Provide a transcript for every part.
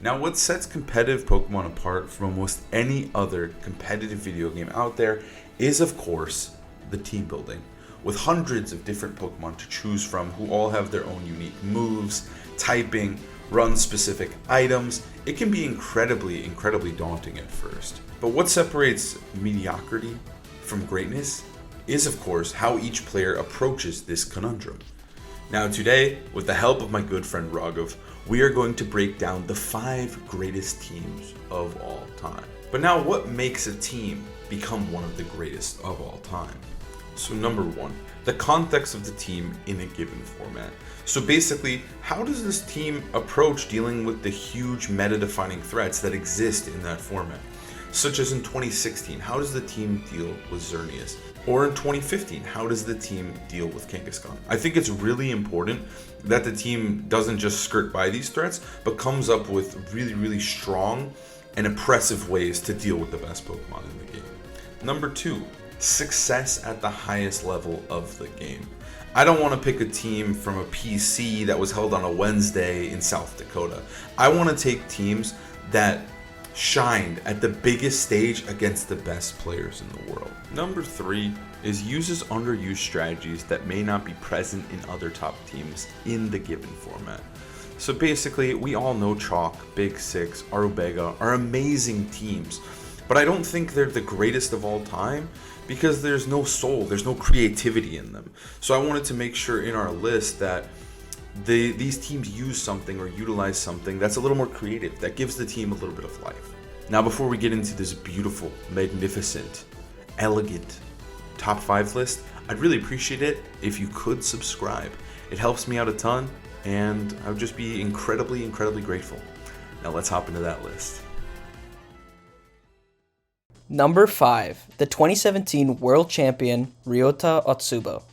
Now, what sets competitive Pokemon apart from almost any other competitive video game out there is, of course, the team building. With hundreds of different Pokemon to choose from who all have their own unique moves, typing, run-specific items, it can be incredibly daunting at first. But what separates mediocrity from greatness is, of course, how each player approaches this conundrum. Now today, with the help of my good friend Raghav, we are going to break down the 5 greatest teams of all time. But now, what makes a team become one of the greatest of all time? So number 1, the context of the team in a given format. So basically, how does this team approach dealing with the huge meta-defining threats that exist in that format? Such as in 2016, how does the team deal with Xerneas? Or in 2015, how does the team deal with Kangaskhan? I think it's really important that the team doesn't just skirt by these threats, but comes up with really strong and impressive ways to deal with the best Pokemon in the game. Number 2, success at the highest level of the game. I don't want to pick a team from a PC that was held on a Wednesday in South Dakota. I want to take teams that shined at the biggest stage against the best players in the world. Number 3 is uses underused strategies that may not be present in other top teams in the given format. So basically, we all know Chalk, Big Six, Arubega are amazing teams, but I don't think they're the greatest of all time because there's no soul, there's no creativity in them. So I wanted to make sure in our list that these teams use something or utilize something that's a little more creative, that gives the team a little bit of life. Now, before we get into this beautiful, magnificent, elegant top 5 list, I'd really appreciate it if you could subscribe. It helps me out a ton, and I would just be incredibly grateful. Now let's hop into that list. Number 5, the 2017 World Champion Ryota Otsubo.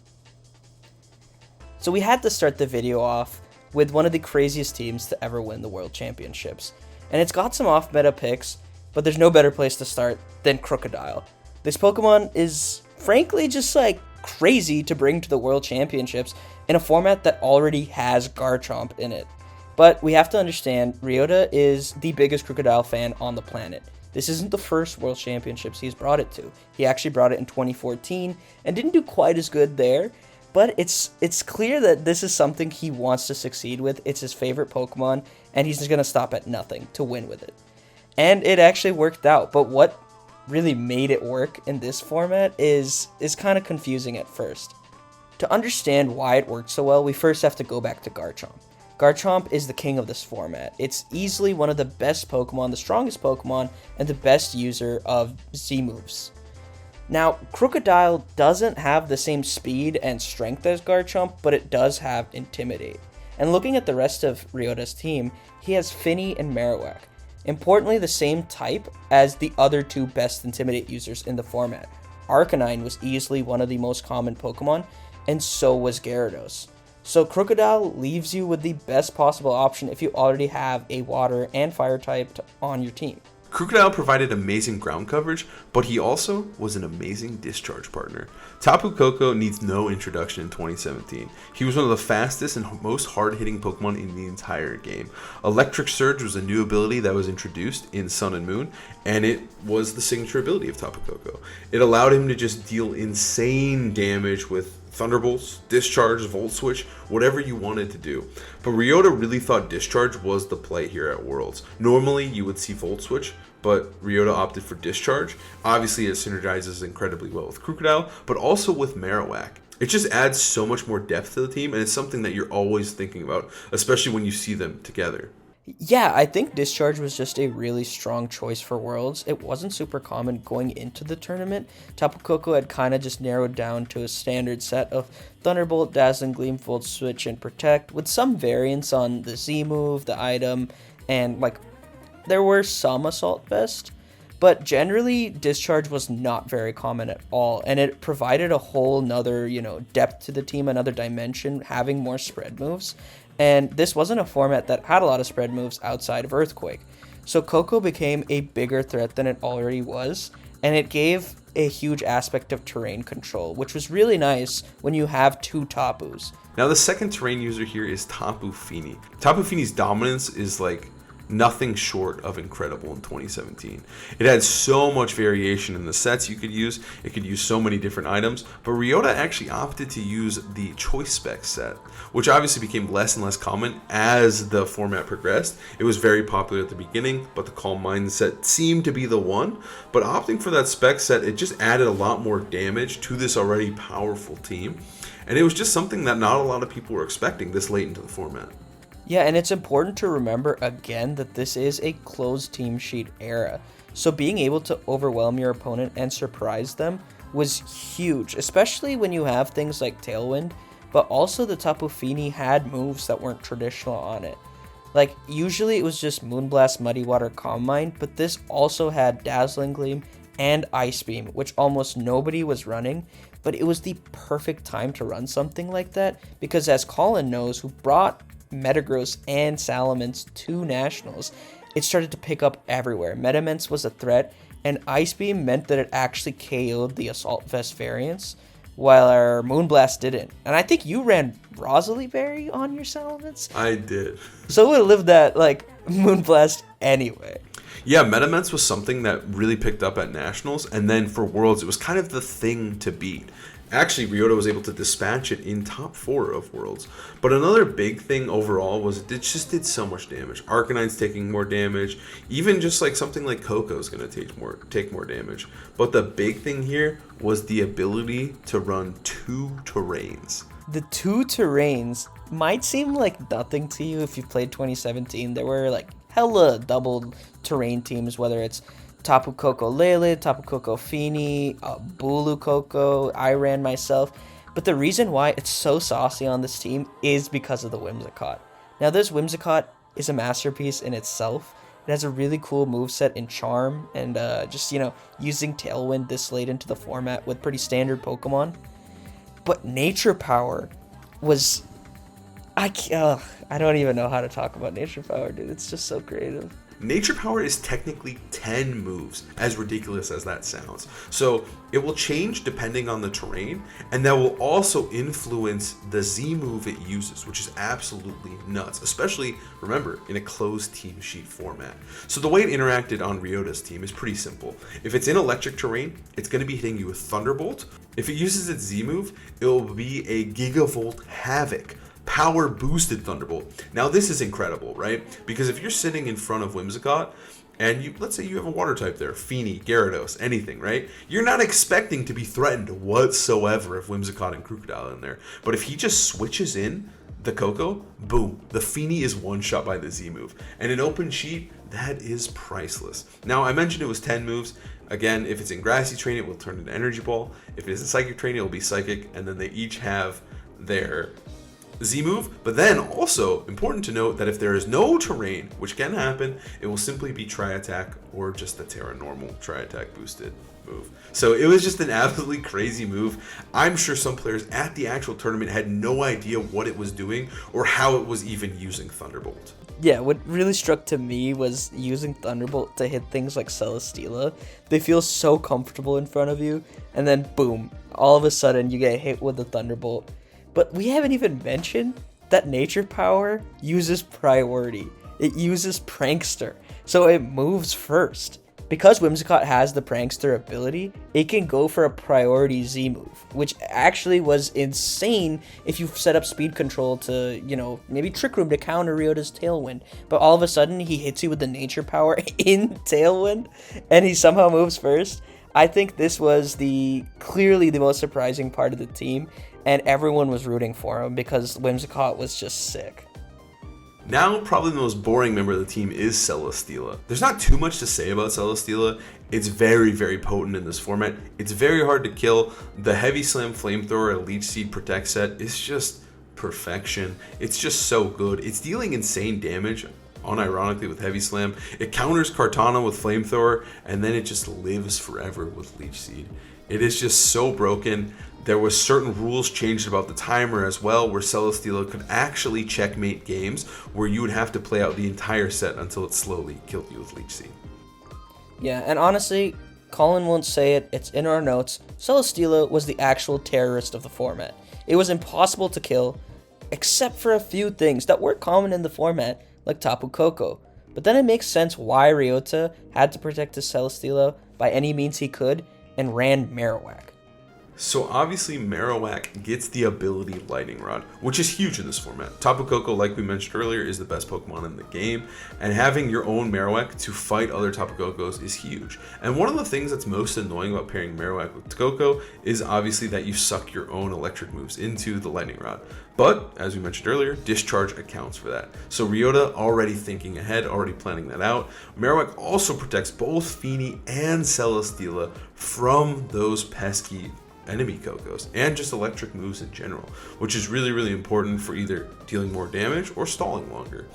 So we had to start the video off with one of the craziest teams to ever win the World Championships. And it's got some off-meta picks, but there's no better place to start than Crocodile. This Pokemon is frankly just like crazy to bring to the World Championships in a format that already has Garchomp in it. But we have to understand, Ryota is the biggest Crocodile fan on the planet. This isn't the first World Championships he's brought it to. He actually brought it in 2014 and didn't do quite as good there. But it's clear that this is something he wants to succeed with. It's his favorite Pokemon, and he's just going to stop at nothing to win with it. And it actually worked out. But what really made it work in this format is kind of confusing at first. To understand why it worked so well, we first have to go back to Garchomp. Garchomp is the king of this format. It's easily one of the best Pokemon, the strongest Pokemon, and the best user of Z-moves. Now, Crocodile doesn't have the same speed and strength as Garchomp, but it does have Intimidate. And looking at the rest of Ryota's team, he has Finny and Marowak. Importantly, the same type as the other 2 best Intimidate users in the format. Arcanine was easily one of the most common Pokemon, and so was Gyarados. So Crocodile leaves you with the best possible option if you already have a Water and Fire type on your team. Crocodile provided amazing ground coverage, but he also was an amazing discharge partner. Tapu Koko needs no introduction in 2017. He was one of the fastest and most hard-hitting Pokemon in the entire game. Electric Surge was a new ability that was introduced in Sun and Moon, and it was the signature ability of Tapu Koko. It allowed him to just deal insane damage with Thunderbolts, Discharge, Volt Switch, whatever you wanted to do. But Ryota really thought Discharge was the play here at Worlds. Normally you would see Volt Switch, but Ryota opted for Discharge. Obviously it synergizes incredibly well with Crocodile, but also with Marowak. It just adds so much more depth to the team, and it's something that you're always thinking about, especially when you see them together. Yeah, I think Discharge was just a really strong choice for Worlds. It wasn't super common going into the tournament. Tapu Koko had kind of just narrowed down to a standard set of Thunderbolt, Dazzling Gleam, Volt Switch, and Protect, with some variants on the Z move, the item, and there were some Assault Vest. But generally, Discharge was not very common at all, and it provided a whole nother, depth to the team, another dimension, having more spread moves. And this wasn't a format that had a lot of spread moves outside of Earthquake. So Koko became a bigger threat than it already was, and it gave a huge aspect of terrain control, which was really nice when you have 2 Tapus. Now the second terrain user here is Tapu Fini. Tapu Fini's dominance is nothing short of incredible in 2017. It had so much variation in the sets you could use. It could use so many different items, but Ryota actually opted to use the choice spec set, which obviously became less and less common as the format progressed. It was very popular at the beginning, but the Calm Mind set seemed to be the one. But opting for that spec set, it just added a lot more damage to this already powerful team, and it was just something that not a lot of people were expecting this late into the format. Yeah, and it's important to remember again that this is a closed team sheet era. So being able to overwhelm your opponent and surprise them was huge, especially when you have things like Tailwind, but also the Tapu Fini had moves that weren't traditional on it. Like, usually it was just Moonblast, Muddy Water, Calm Mind, but this also had Dazzling Gleam and Ice Beam, which almost nobody was running, but it was the perfect time to run something like that, because as Colin knows, who brought Metagross and Salamence to Nationals, it started to pick up everywhere. Metamence was a threat, and Ice Beam meant that it actually KO'd the Assault Vest variants, while our Moonblast didn't. And I think you ran Rosalie Berry on your Salamence? I did. So it would have lived that, like, Moonblast anyway. Yeah, Metamence was something that really picked up at Nationals, and then for Worlds, it was kind of the thing to beat. Actually, Ryota was able to dispatch it in top 4 of Worlds. But another big thing overall was it just did so much damage. Arcanine's taking more damage. Even just like something like Coco is going to take more damage. But the big thing here was the ability to run 2 terrains. The 2 terrains might seem like nothing to you if you played 2017. There were like hella double terrain teams, whether it's Tapu Koko Lele, Tapu Koko Fini, Bulu Koko, I ran myself. But the reason why it's so saucy on this team is because of the Whimsicott. Now, this Whimsicott is a masterpiece in itself. It has a really cool moveset in Charm, and just, using Tailwind this late into the format with pretty standard Pokemon. But Nature Power was... I don't even know how to talk about Nature Power, dude. It's just so creative. Nature Power is technically 10 moves, as ridiculous as that sounds. So it will change depending on the terrain, and that will also influence the Z move it uses, which is absolutely nuts, especially, remember, in a closed team sheet format. So the way it interacted on Ryota's team is pretty simple. If it's in electric terrain, it's going to be hitting you with Thunderbolt. If it uses its Z move, it will be a Gigavolt Havoc. Power boosted Thunderbolt. Now this is incredible, right? Because if you're sitting in front of Whimsicott and let's say you have a water type there, Fini, Gyarados, anything, right? You're not expecting to be threatened whatsoever if Whimsicott and Crocodile in there. But if he just switches in the Coco, boom, the Fini is one shot by the Z move. And in open sheet, that is priceless. Now I mentioned it was 10 moves. Again, if it's in Grassy Terrain, it will turn into Energy Ball. If it is in Psychic Terrain, it will be Psychic, and then they each have their Z move, but then also important to note that if there is no terrain, which can happen, it will simply be Tri Attack or just the Terra Normal Tri Attack boosted move. So it was just an absolutely crazy move. I'm sure some players at the actual tournament had no idea what it was doing or how it was even using Thunderbolt. Yeah, what really struck to me was using Thunderbolt to hit things like Celesteela. They feel so comfortable in front of you, and then boom, all of a sudden you get hit with the Thunderbolt. But we haven't even mentioned that Nature Power uses Priority. It uses Prankster, so it moves first. Because Whimsicott has the Prankster ability, it can go for a Priority Z move, which actually was insane if you set up speed control to, maybe Trick Room to counter Ryota's Tailwind. But all of a sudden, he hits you with the Nature Power in Tailwind, and he somehow moves first. I think this was clearly the most surprising part of the team, and everyone was rooting for him because Whimsicott was just sick. Now, probably the most boring member of the team is Celesteela. There's not too much to say about Celesteela. It's very, very potent in this format. It's very hard to kill. The Heavy Slam Flamethrower at Leech Seed Protect set is just perfection. It's just so good. It's dealing insane damage, unironically, with Heavy Slam. It counters Kartana with Flamethrower, and then it just lives forever with Leech Seed. It is just so broken. There was certain rules changed about the timer as well, where Celesteela could actually checkmate games where you would have to play out the entire set until it slowly killed you with Leech Seed. Yeah, and honestly, Colin won't say it, it's in our notes, Celesteela was the actual terrorist of the format. It was impossible to kill, except for a few things that were common in the format, like Tapu Koko. But then it makes sense why Ryota had to protect his Celesteela by any means he could and ran Marowak. So obviously Marowak gets the ability Lightning Rod, which is huge in this format. Tapu Koko, like we mentioned earlier, is the best Pokemon in the game, and having your own Marowak to fight other Tapu Kokos is huge. And one of the things that's most annoying about pairing Marowak with Koko is obviously that you suck your own electric moves into the Lightning Rod. But, as we mentioned earlier, Discharge accounts for that. So Ryota already thinking ahead, already planning that out. Marowak also protects both Feeny and Celesteela from those pesky enemy Kokos and just electric moves in general, which is really, really important for either dealing more damage or stalling longer.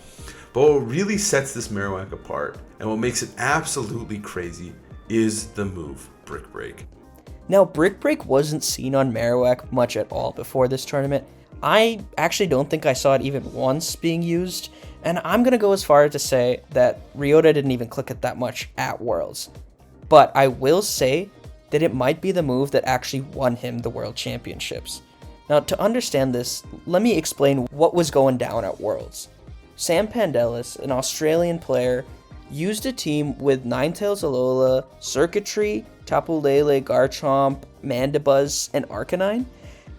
But what really sets this Marowak apart and what makes it absolutely crazy is the move Brick Break. Now, Brick Break wasn't seen on Marowak much at all before this tournament. I actually don't think I saw it even once being used, and I'm going to go as far as to say that Ryota didn't even click it that much at Worlds. But I will say that it might be the move that actually won him the World Championships. Now, to understand this, let me explain what was going down at Worlds. Sam Pandelis, an Australian player, used a team with Ninetales Alola, Circuitry, Tapu Lele, Garchomp, Mandibuzz, and Arcanine.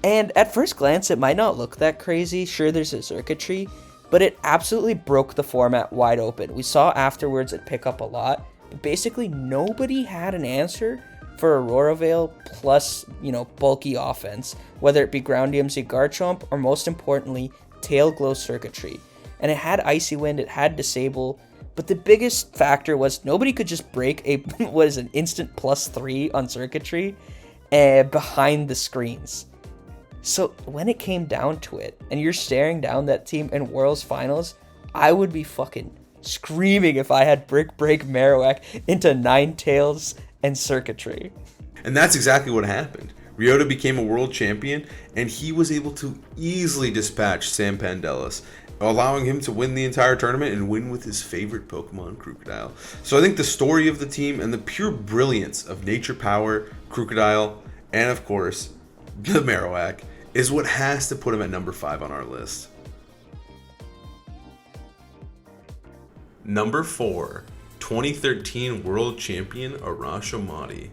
And at first glance, it might not look that crazy. Sure, there's a Circuitry, but it absolutely broke the format wide open. We saw afterwards it pick up a lot, but basically nobody had an answer for Aurora Veil plus, bulky offense, whether it be Ground DMC Garchomp or most importantly, Tail Glow Circuitry. And it had Icy Wind, it had Disable, but the biggest factor was nobody could just break an instant +3 on Circuitry behind the screens. So when it came down to it, and you're staring down that team in Worlds Finals, I would be fucking screaming if I had Brick Break Marowak into Ninetales and Circuitry. And that's exactly what happened. Ryota became a world champion, and he was able to easily dispatch Sam Pandelis, allowing him to win the entire tournament and win with his favorite Pokemon, Crocodile. So I think the story of the team and the pure brilliance of Nature Power, Crocodile, and of course, the Marowak is what has to put him at number 5 on our list. Number 4. 2013 World Champion Arashomati.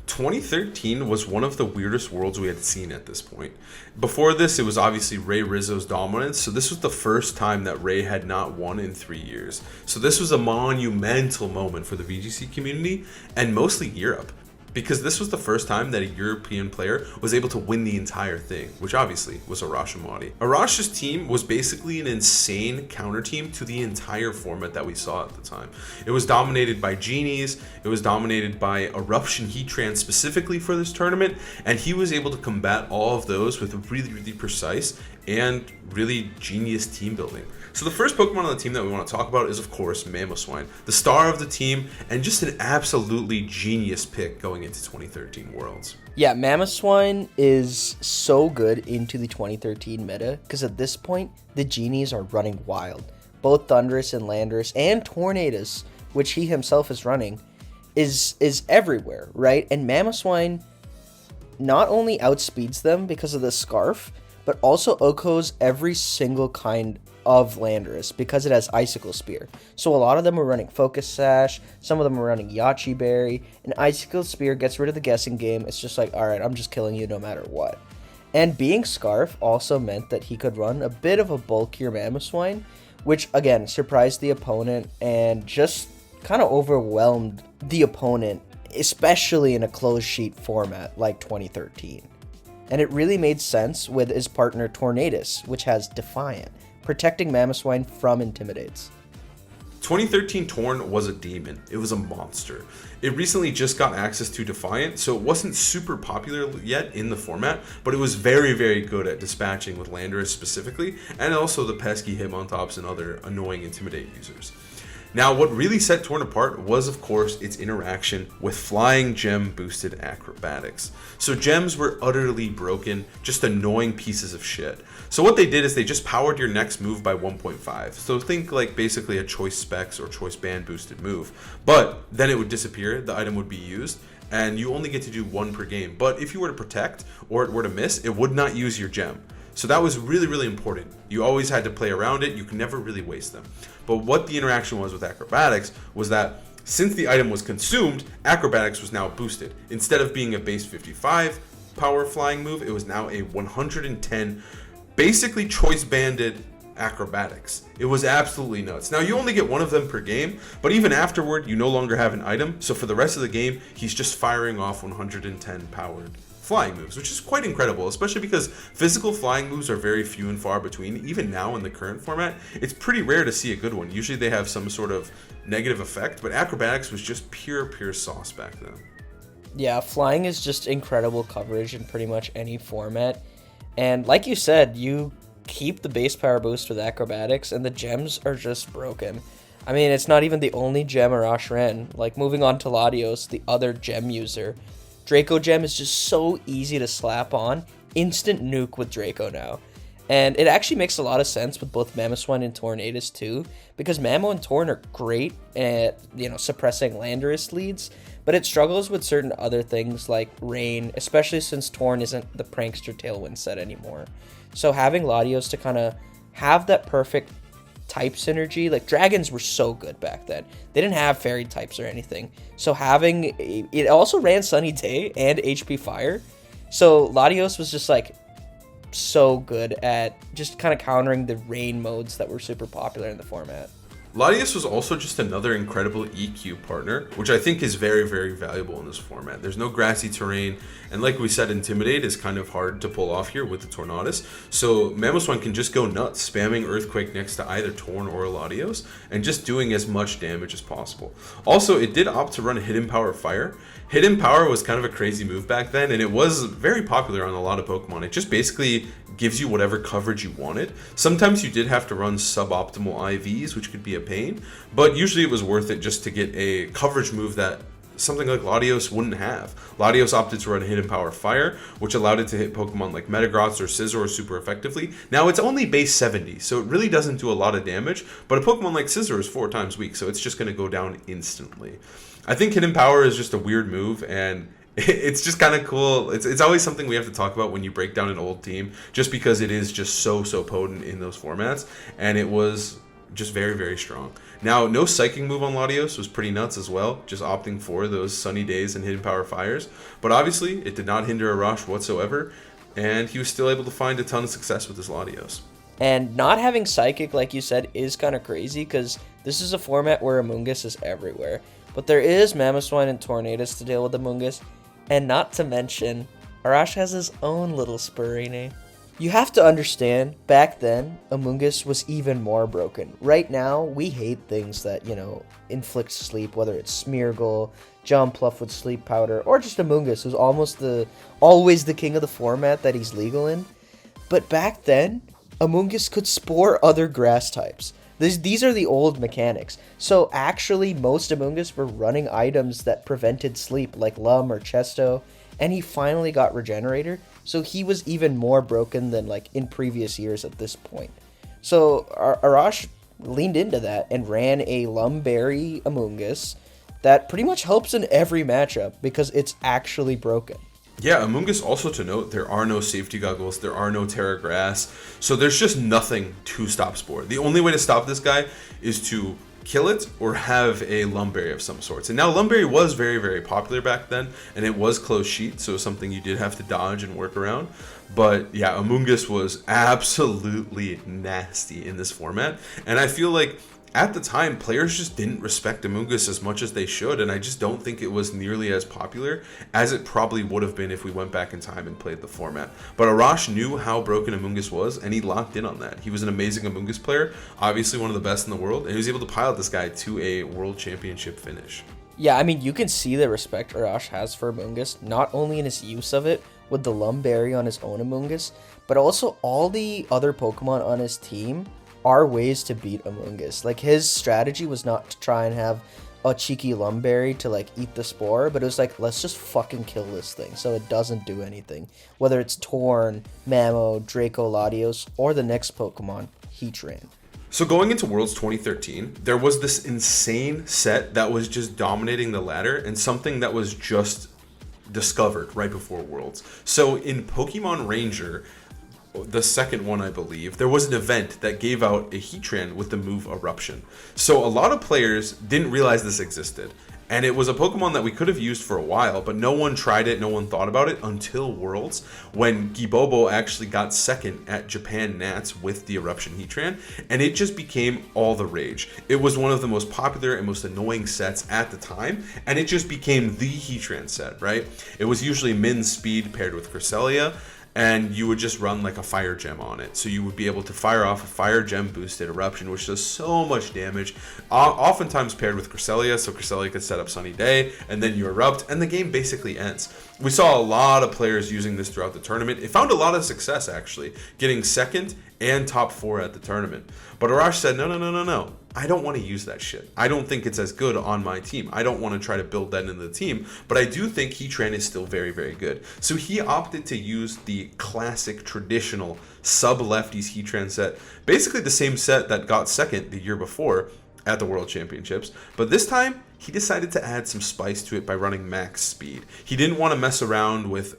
2013 was one of the weirdest worlds we had seen at this point. Before this, it was obviously Ray Rizzo's dominance, so this was the first time that Ray had not won in 3 years. So this was a monumental moment for the VGC community and mostly Europe, because this was the first time that a European player was able to win the entire thing, which obviously was Arashomati. Arash's team was basically an insane counter team to the entire format that we saw at the time. It was dominated by Genies, it was dominated by Eruption Heatran specifically for this tournament, and he was able to combat all of those with really, really precise and really genius team building. So the first Pokemon on the team that we want to talk about is, of course, Mamoswine, the star of the team, and just an absolutely genius pick going into 2013 Worlds. Yeah, Mamoswine is so good into the 2013 meta, because at this point, the Genies are running wild. Both Thundurus and Landorus and Tornadus, which he himself is running, is everywhere, right? And Mamoswine not only outspeeds them because of the Scarf, but also OHKOs every single kind of Landorus because it has Icicle Spear. So a lot of them are running Focus Sash, some of them are running Yachi Berry, and Icicle Spear gets rid of the guessing game. It's just like, alright, I'm just killing you no matter what. And being Scarf also meant that he could run a bit of a bulkier Mamoswine, which again surprised the opponent and just kind of overwhelmed the opponent, especially in a closed sheet format like 2013. And it really made sense with his partner Tornadus, which has Defiant, protecting Mamoswine from Intimidates. 2013 Torn was a demon. It was a monster. It recently just got access to Defiant, so it wasn't super popular yet in the format, but it was very, very good at dispatching with Landorus specifically, and also the pesky Hitmontops and other annoying Intimidate users. Now, what really set Torn apart was, of course, its interaction with Flying Gem boosted acrobatics. So gems were utterly broken, just annoying pieces of shit. So what they did is they just powered your next move by 1.5. So think like basically a Choice Specs or Choice Band boosted move. But then it would disappear, the item would be used, and you only get to do one per game. But if you were to protect or it were to miss, it would not use your gem. So that was really, really important. You always had to play around it. You can never really waste them. But what the interaction was with acrobatics was that since the item was consumed, acrobatics was now boosted. Instead of being a base 55 power flying move, it was now a 110, basically choice banded acrobatics. It was absolutely nuts. Now you only get one of them per game, but even afterward, you no longer have an item. So for the rest of the game, he's just firing off 110 powered flying moves, which is quite incredible, especially because physical flying moves are very few and far between. Even now in the current format, it's pretty rare to see a good one. Usually they have some sort of negative effect, but acrobatics was just pure sauce back then. Yeah, flying is just incredible coverage in pretty much any format. And like you said, you keep the base power boost with acrobatics, and the gems are just broken. I mean, it's not even the only gem Arash ran. Like, moving on to Latios, the other gem user, Draco Gem is just so easy to slap on. Instant nuke with Draco now. And it actually makes a lot of sense with both Mamoswine and Tornadus too, because Mamo and Torn are great at, suppressing Landorus leads, but it struggles with certain other things like Rain, especially since Torn isn't the Prankster Tailwind set anymore. So having Latios to kind of have that perfect type synergy, like dragons were so good back then. They didn't have fairy types or anything. So having it also ran Sunny Day and HP Fire. So Latios was just like so good at just kind of countering the rain modes that were super popular in the format. Latios was also just another incredible EQ partner, which I think is very, very valuable in this format. There's no grassy terrain, and like we said, Intimidate is kind of hard to pull off here with the Tornadus. So Mamoswine can just go nuts, spamming Earthquake next to either Torn or Latios, and just doing as much damage as possible. Also, it did opt to run Hidden Power Fire. Hidden Power was kind of a crazy move back then, and it was very popular on a lot of Pokemon. It just basically gives you whatever coverage you wanted. Sometimes you did have to run suboptimal IVs, which could be a pain, but usually it was worth it just to get a coverage move that something like Latios wouldn't have. Latios opted to run Hidden Power Fire, which allowed it to hit Pokemon like Metagross or Scizor super effectively. Now, it's only base 70, so it really doesn't do a lot of damage, but a Pokemon like Scizor is 4 times weak, so it's just going to go down instantly. I think Hidden Power is just a weird move, and it's just kind of cool. It's always something we have to talk about when you break down an old team, just because it is just so potent in those formats, and it was just very, very strong. Now, no Psychic move on Latios was pretty nuts as well, just opting for those Sunny Days and Hidden Power Fires, but obviously it did not hinder Arash whatsoever, and he was still able to find a ton of success with his Latios. And not having Psychic, like you said, is kind of crazy, because this is a format where Amoonguss is everywhere. But there is Mamoswine and Tornadus to deal with Amoonguss, and not to mention, Arash has his own little Spurine. You have to understand, back then, Amoonguss was even more broken. Right now, we hate things that, inflict sleep, whether it's Smeargle, Jumpluff with Sleep Powder, or just Amoonguss, who's always the king of the format that he's legal in. But back then, Amoonguss could spore other grass types. These are the old mechanics. So actually, most Amoonguss were running items that prevented sleep, like Lum or Chesto, and he finally got Regenerator, so he was even more broken than like in previous years at this point. So Arash leaned into that and ran a Lumberry Amoonguss that pretty much helps in every matchup because it's actually broken. Yeah, Amoonguss, also to note, there are no safety goggles, there are no Terra Grass, so there's just nothing to stop Spore. The only way to stop this guy is to kill it or have a Lumberry of some sorts. And now Lumberry was very, very popular back then, and it was close sheet, so something you did have to dodge and work around. But yeah, Amoonguss was absolutely nasty in this format, and I feel like at the time, players just didn't respect Amoonguss as much as they should, and I just don't think it was nearly as popular as it probably would have been if we went back in time and played the format. But Arash knew how broken Amoonguss was, and he locked in on that. He was an amazing Amoonguss player, obviously one of the best in the world, and he was able to pilot this guy to a World Championship finish. Yeah, I mean, you can see the respect Arash has for Amoonguss, not only in his use of it with the Lumberry on his own Amoonguss, but also all the other Pokemon on his team are ways to beat Amoonguss. Like, his strategy was not to try and have a cheeky Lumberry to like eat the spore, but it was like, let's just fucking kill this thing so it doesn't do anything. Whether it's Torn, Mamo, Draco, Latios, or the next Pokemon, Heatran. So going into Worlds 2013, there was this insane set that was just dominating the ladder, and something that was just discovered right before Worlds. So in Pokemon Ranger, the second one, I believe, there was an event that gave out a Heatran with the move Eruption. So a lot of players didn't realize this existed. And it was a Pokemon that we could have used for a while, but no one tried it, no one thought about it until Worlds, when Gibobo actually got second at Japan Nats with the Eruption Heatran, and it just became all the rage. It was one of the most popular and most annoying sets at the time, and it just became the Heatran set, right? It was usually Min Speed paired with Cresselia, and you would just run like a Fire Gem on it. So you would be able to fire off a Fire Gem boosted Eruption, which does so much damage, oftentimes paired with Cresselia, so Cresselia could set up Sunny Day, and then you erupt, and the game basically ends. We saw a lot of players using this throughout the tournament. It found a lot of success, actually, getting second and top 4 at the tournament. But Arash said, no. I don't want to use that shit. I don't think it's as good on my team. I don't want to try to build that into the team, but I do think Heatran is still very, very good. So he opted to use the classic, traditional sub-lefties Heatran set, basically the same set that got second the year before at the World Championships, but this time he decided to add some spice to it by running max speed. He didn't want to mess around with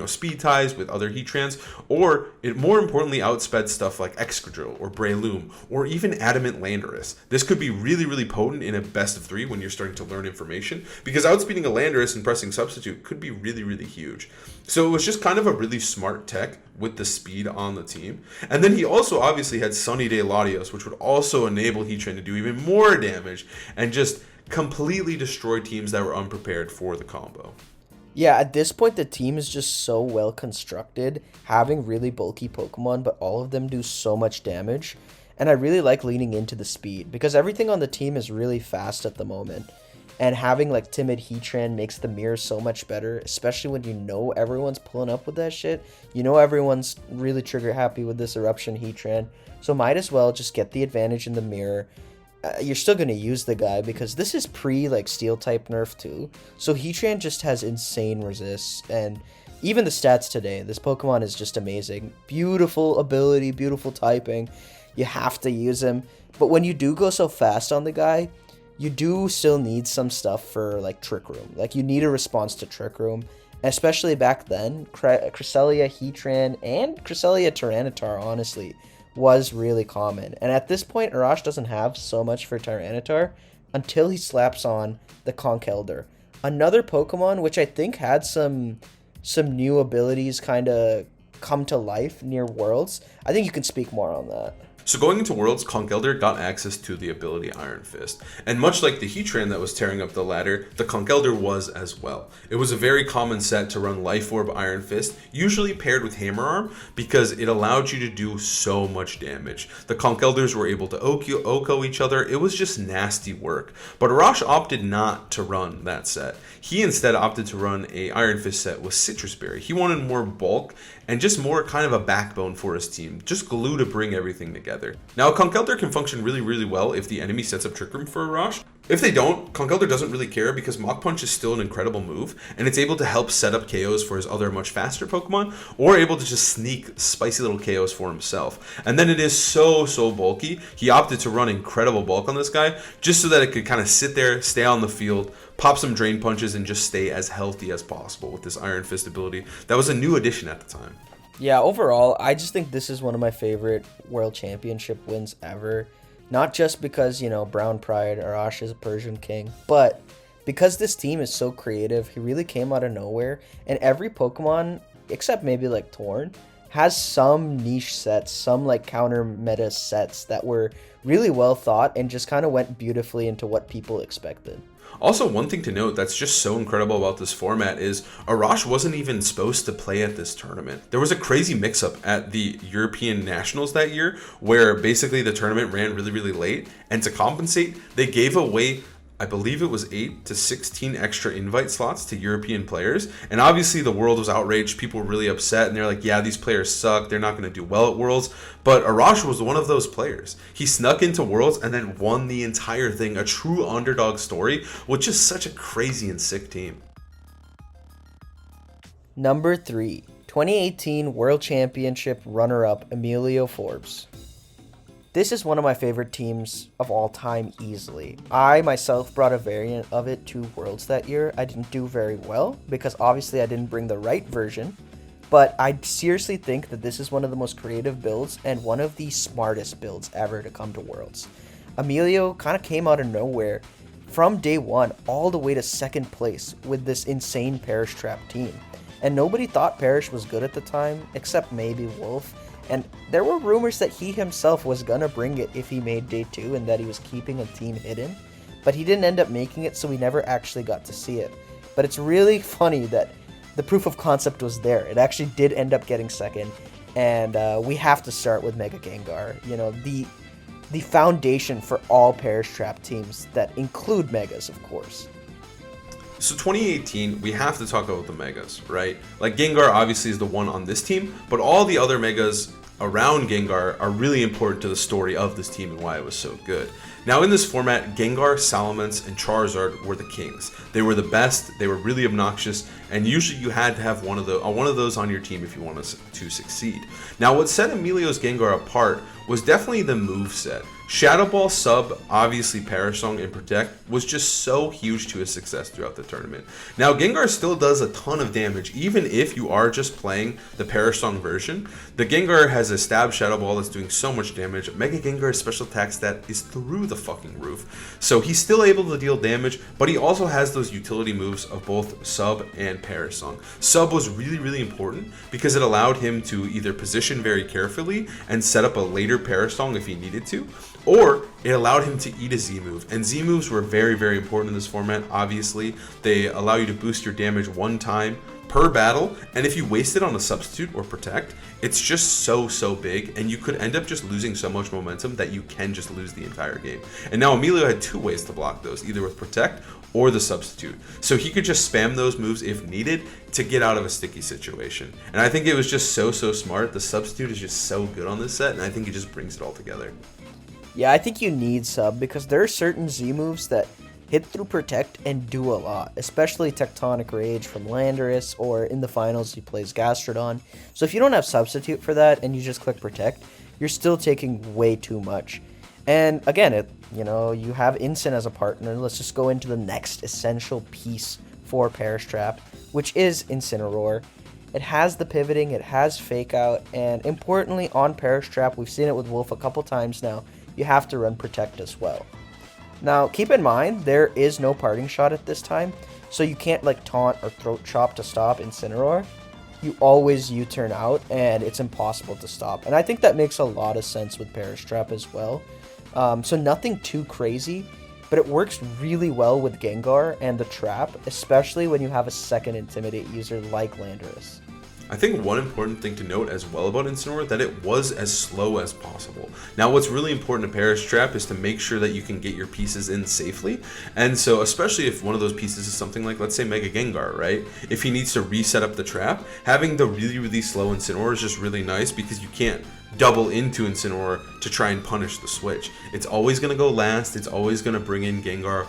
speed ties with other Heatrans, or it more importantly outsped stuff like Excadrill or Breloom or even Adamant Landorus. This could be really, really potent in a best of 3 when you're starting to learn information, because outspeeding a Landorus and pressing substitute could be really, really huge. So it was just kind of a really smart tech with the speed on the team. And then he also obviously had Sunny Day Latios, which would also enable Heatran to do even more damage and just completely destroy teams that were unprepared for the combo. Yeah, at this point, the team is just so well constructed, having really bulky Pokemon, but all of them do so much damage. And I really like leaning into the speed, because everything on the team is really fast at the moment. And having like Timid Heatran makes the mirror so much better, especially when you know everyone's pulling up with that shit. You know everyone's really trigger happy with this Eruption Heatran, so might as well just get the advantage in the mirror. You're still going to use the guy because this is pre like steel type nerf too, so Heatran just has insane resists, and even the stats today, this Pokemon is just amazing. Beautiful ability, beautiful typing, you have to use him. But when you do go so fast on the guy, you do still need some stuff for like Trick Room. Like you need a response to Trick Room, especially back then. Cresselia Heatran and Cresselia Tyranitar honestly was really common. And at this point, Arash doesn't have so much for Tyranitar until he slaps on the Conkeldurr. Another Pokemon which I think had some new abilities kind of come to life near Worlds. I think you can speak more on that. So going into Worlds, Conkeldurr got access to the ability Iron Fist. And much like the Heatran that was tearing up the ladder, the Conkeldurr was as well. It was a very common set to run Life Orb Iron Fist, usually paired with Hammer Arm, because it allowed you to do so much damage. The Conkeldurrs were able to Oko each other. It was just nasty work. But Arash opted not to run that set. He instead opted to run a Iron Fist set with Citrus Berry. He wanted more bulk and just more kind of a backbone for his team, just glue to bring everything together. Now, Conkeldurr can function really, really well if the enemy sets up Trick Room for Arash. If they don't, Conkeldurr doesn't really care because Mach Punch is still an incredible move, and it's able to help set up KOs for his other much faster Pokemon, or able to just sneak spicy little KOs for himself. And then it is so bulky, he opted to run incredible bulk on this guy, just so that it could kind of sit there, stay on the field, pop some Drain Punches, and just stay as healthy as possible with this Iron Fist ability. That was a new addition at the time. Yeah, overall, I just think this is one of my favorite World Championship wins ever. Not just because, Brown Pride, Arash is a Persian king, but because this team is so creative. He really came out of nowhere, and every Pokemon, except maybe like Torn, has some niche sets, some like counter meta sets that were really well thought and just kind of went beautifully into what people expected. Also, one thing to note that's just so incredible about this format is Arash wasn't even supposed to play at this tournament. There was a crazy mix-up at the European Nationals that year where basically the tournament ran really, really late, and to compensate, they gave away, I believe it was 8 to 16 extra invite slots to European players. And obviously the world was outraged. People were really upset, and they're like, yeah, these players suck. They're not going to do well at Worlds. But Arash was one of those players. He snuck into Worlds and then won the entire thing. A true underdog story with just such a crazy and sick team. Number 3, 2018 World Championship runner-up Emilio Forbes. This is one of my favorite teams of all time easily. I myself brought a variant of it to Worlds that year. I didn't do very well because obviously I didn't bring the right version, but I seriously think that this is one of the most creative builds and one of the smartest builds ever to come to Worlds. Emilio kind of came out of nowhere from day one all the way to second place with this insane Perish Trap team. And nobody thought Perish was good at the time, except maybe Wolf. And there were rumors that he himself was gonna bring it if he made day 2 and that he was keeping a team hidden. But he didn't end up making it, so we never actually got to see it. But it's really funny that the proof of concept was there. It actually did end up getting second. And we have to start with Mega Gengar. You know, the foundation for all Perish Trap teams that include Megas, of course. So 2018, we have to talk about the Megas, right? Like Gengar obviously is the one on this team, but all the other Megas around Gengar are really important to the story of this team and why it was so good. Now in this format, Gengar, Salamence, and Charizard were the kings. They were the best, they were really obnoxious, and usually you had to have one of those on your team if you wanted to succeed. Now what set Emilio's Gengar apart was definitely the moveset. Shadow Ball, Sub, obviously Perish Song, and Protect was just so huge to his success throughout the tournament. Now Gengar still does a ton of damage, even if you are just playing the Perish Song version. The Gengar has a Stab Shadow Ball that's doing so much damage. Mega Gengar's special attack stat is through the fucking roof. So he's still able to deal damage, but he also has those utility moves of both Sub and Perish Song. Sub was really, really important because it allowed him to either position very carefully and set up a later Perish Song if he needed to, or it allowed him to eat a Z move. And Z moves were very, very important in this format. Obviously, they allow you to boost your damage one time per battle, and if you waste it on a substitute or protect, it's just so big, and you could end up just losing so much momentum that you can just lose the entire game. And now Emilio had 2 ways to block those, either with protect or the substitute. So he could just spam those moves if needed to get out of a sticky situation. And I think it was just so smart. The substitute is just so good on this set, and I think it just brings it all together. Yeah, I think you need Sub because there are certain Z moves that hit through Protect and do a lot, especially Tectonic Rage from Landorus, or in the finals he plays Gastrodon. So if you don't have Substitute for that and you just click Protect, you're still taking way too much. And again, you have Incin as a partner. Let's just go into the next essential piece for Perish Trap, which is Incineroar. It has the pivoting, it has Fake Out, and importantly on Perish Trap, we've seen it with Wolf a couple times now, you have to run Protect as well. Now, keep in mind, there is no parting shot at this time, so you can't like taunt or throat chop to stop Incineroar. You always U-turn out, and it's impossible to stop. And I think that makes a lot of sense with Perish Trap as well. So nothing too crazy, but it works really well with Gengar and the trap, especially when you have a second Intimidate user like Landorus. I think one important thing to note as well about Incineroar that it was as slow as possible. Now what's really important to Perish Trap is to make sure that you can get your pieces in safely, and so especially if one of those pieces is something like, let's say, Mega Gengar, right? If he needs to reset up the trap, having the really slow Incineroar is just really nice because you can't double into Incineroar to try and punish the switch. It's always going to go last, it's always going to bring in Gengar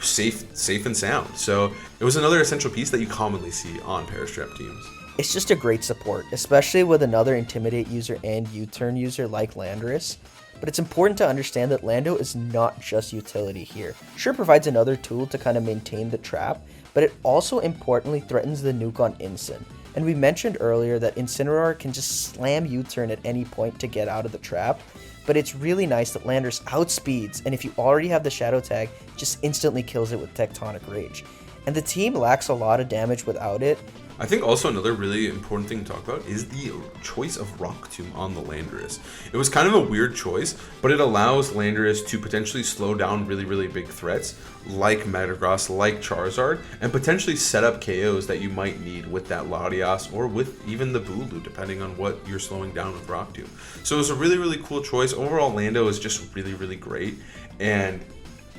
safe and sound. So it was another essential piece that you commonly see on Perish Trap teams. It's just a great support, especially with another Intimidate user and U-turn user like Landorus. But it's important to understand that Lando is not just utility here. Sure provides another tool to kind of maintain the trap, but it also importantly threatens the nuke on Incin. And we mentioned earlier that Incineroar can just slam U-turn at any point to get out of the trap, but it's really nice that Landorus outspeeds, and if you already have the Shadow Tag, just instantly kills it with Tectonic Rage. And the team lacks a lot of damage without it. I think also another really important thing to talk about is the choice of Rock Tomb on the Landorus. It was kind of a weird choice, but it allows Landorus to potentially slow down really big threats like Metagross, like Charizard, and potentially set up KOs that you might need with that Latias or with even the Bulu, depending on what you're slowing down with Rock Tomb. So it was a really cool choice. Overall, Lando is just really great, and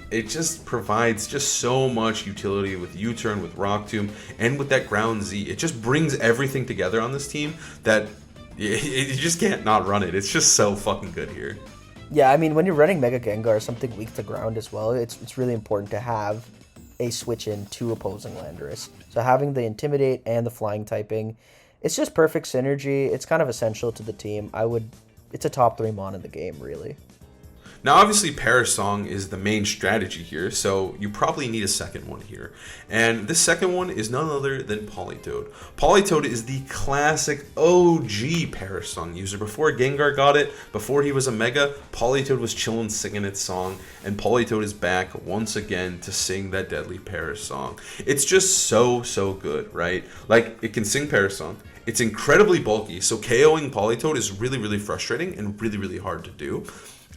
it just provides just so much utility with U-turn, with Rock Tomb, and with that Ground Z. It just brings everything together on this team that you just can't not run it. It's just so fucking good here. Yeah, I mean, when you're running Mega Gengar, something weak to ground as well, it's really important to have a switch in to opposing Landorus. So having the Intimidate and the Flying typing, it's just perfect synergy. It's kind of essential to the team. It's a top 3 mon in the game, really. Now, obviously, Perish Song is the main strategy here, so you probably need a second one here. And this second one is none other than Politoed. Politoed is the classic OG Perish Song user. Before Gengar got it, before he was a Mega, Politoed was chilling singing its song, and Politoed is back once again to sing that deadly Perish Song. It's just so good, right? Like, it can sing Perish Song. It's incredibly bulky, so KOing Politoed is really frustrating and really hard to do.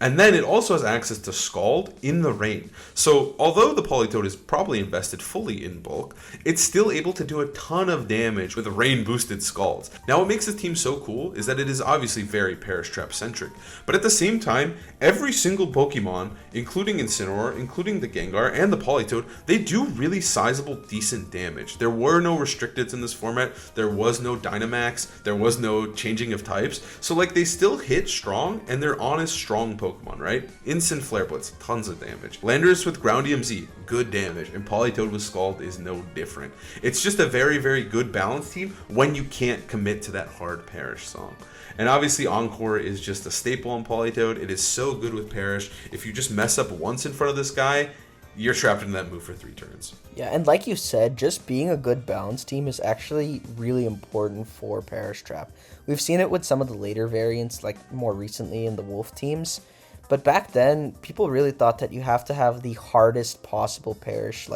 And then it also has access to Scald in the rain. So although the Politoed is probably invested fully in bulk, it's still able to do a ton of damage with rain boosted Scalds. Now what makes this team so cool is that it is obviously very Perish Trap centric, but at the same time, every single Pokemon, including Incineroar, including the Gengar and the Politoed, they do really sizable decent damage. There were no restricteds in this format, there was no Dynamax, there was no changing of types, so like they still hit strong and they're honest strong Pokemon, right? Instant Flare Blitz, tons of damage. Landorus with Ground EMZ, good damage, and Politoed with Scald is no different. It's just a very good balance team when you can't commit to that hard Perish Song. And obviously Encore is just a staple on Politoed. It is so good with Perish. If you just mess up once in front of this guy, you're trapped into that move for 3 turns. Yeah, and like you said, just being a good balance team is actually really important for Perish Trap. We've seen it with some of the later variants, like more recently in the Wolf teams. But back then, people really thought that you have to have the hardest possible Perish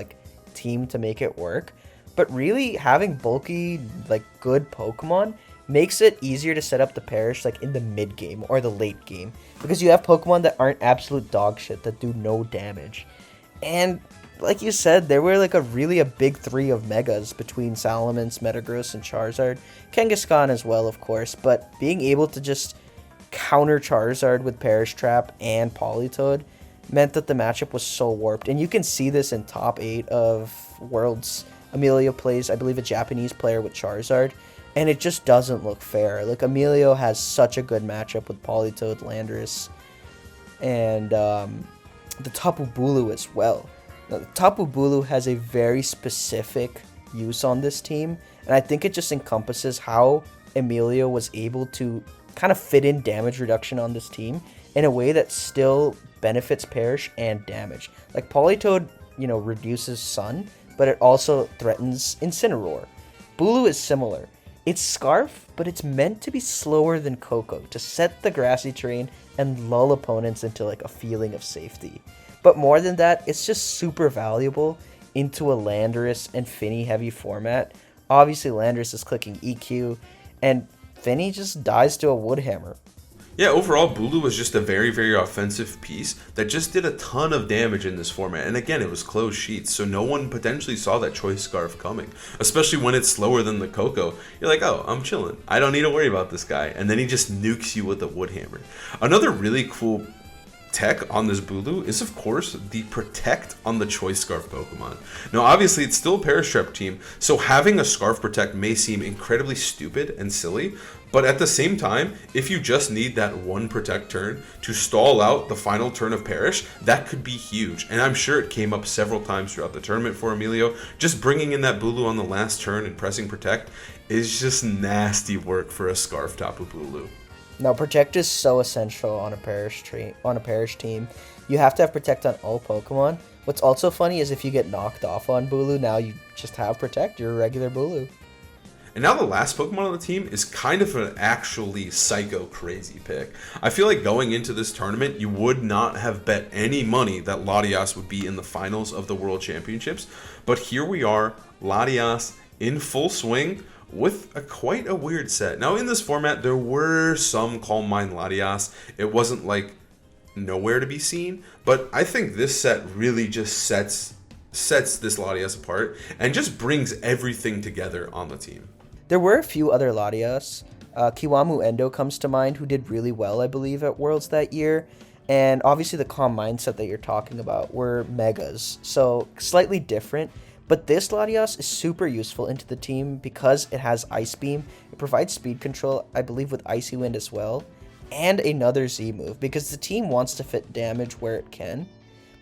team to make it work. But really, having bulky, good Pokemon makes it easier to set up the Perish in the mid game or the late game, because you have Pokemon that aren't absolute dog shit that do no damage. And like you said, there were a big 3 of Megas between Salamence, Metagross, and Charizard. Kangaskhan as well, of course, but being able to just counter Charizard with Perish Trap and Politoed meant that the matchup was so warped. And you can see this in top 8 of Worlds. Emilio plays, I believe, a Japanese player with Charizard, and it just doesn't look fair. Emilio has such a good matchup with Politoed, Landorus, and the Tapu Bulu as well. Now, the Tapu Bulu has a very specific use on this team, and I think it just encompasses how Emilio was able to kind of fit in damage reduction on this team in a way that still benefits Perish and damage. Politoed, reduces Sun, but it also threatens Incineroar. Bulu is similar. It's Scarf, but it's meant to be slower than Koko to set the grassy terrain and lull opponents into a feeling of safety. But more than that, it's just super valuable into a Landorus and Finny heavy format. Obviously Landorus is clicking EQ, and Finny just dies to a Wood Hammer. Yeah, overall, Bulu was just a very offensive piece that just did a ton of damage in this format. And again, it was closed sheets, so no one potentially saw that Choice Scarf coming. Especially when it's slower than the Koko. You're like, oh, I'm chilling. I don't need to worry about this guy. And then he just nukes you with a Wood Hammer. Another really cool tech on this Bulu is, of course, the Protect on the Choice Scarf Pokemon. Now, obviously, it's still a Perish Trap team, so having a Scarf Protect may seem incredibly stupid and silly, but at the same time, if you just need that one Protect turn to stall out the final turn of Perish, that could be huge. And I'm sure it came up several times throughout the tournament for Emilio. Just bringing in that Bulu on the last turn and pressing Protect is just nasty work for a Scarf Tapu Bulu. Now, Protect is so essential on a Perish team. You have to have Protect on all Pokemon. What's also funny is if you get knocked off on Bulu, now you just have Protect. You're a regular Bulu. And now the last Pokemon on the team is kind of an actually psycho crazy pick. I feel like going into this tournament, you would not have bet any money that Latias would be in the finals of the World Championships. But here we are, Latias in full swing, with quite a weird set. Now in this format, there were some Calm Mind Latias. It wasn't nowhere to be seen, but I think this set really just sets this Latias apart and just brings everything together on the team. There were a few other Latias. Kiwamu Endo comes to mind, who did really well, I believe, at Worlds that year. And obviously the Calm Mind set that you're talking about were Megas, so slightly different. But this Latias is super useful into the team because it has Ice Beam. It provides speed control, I believe, with Icy Wind as well. And another Z move, because the team wants to fit damage where it can.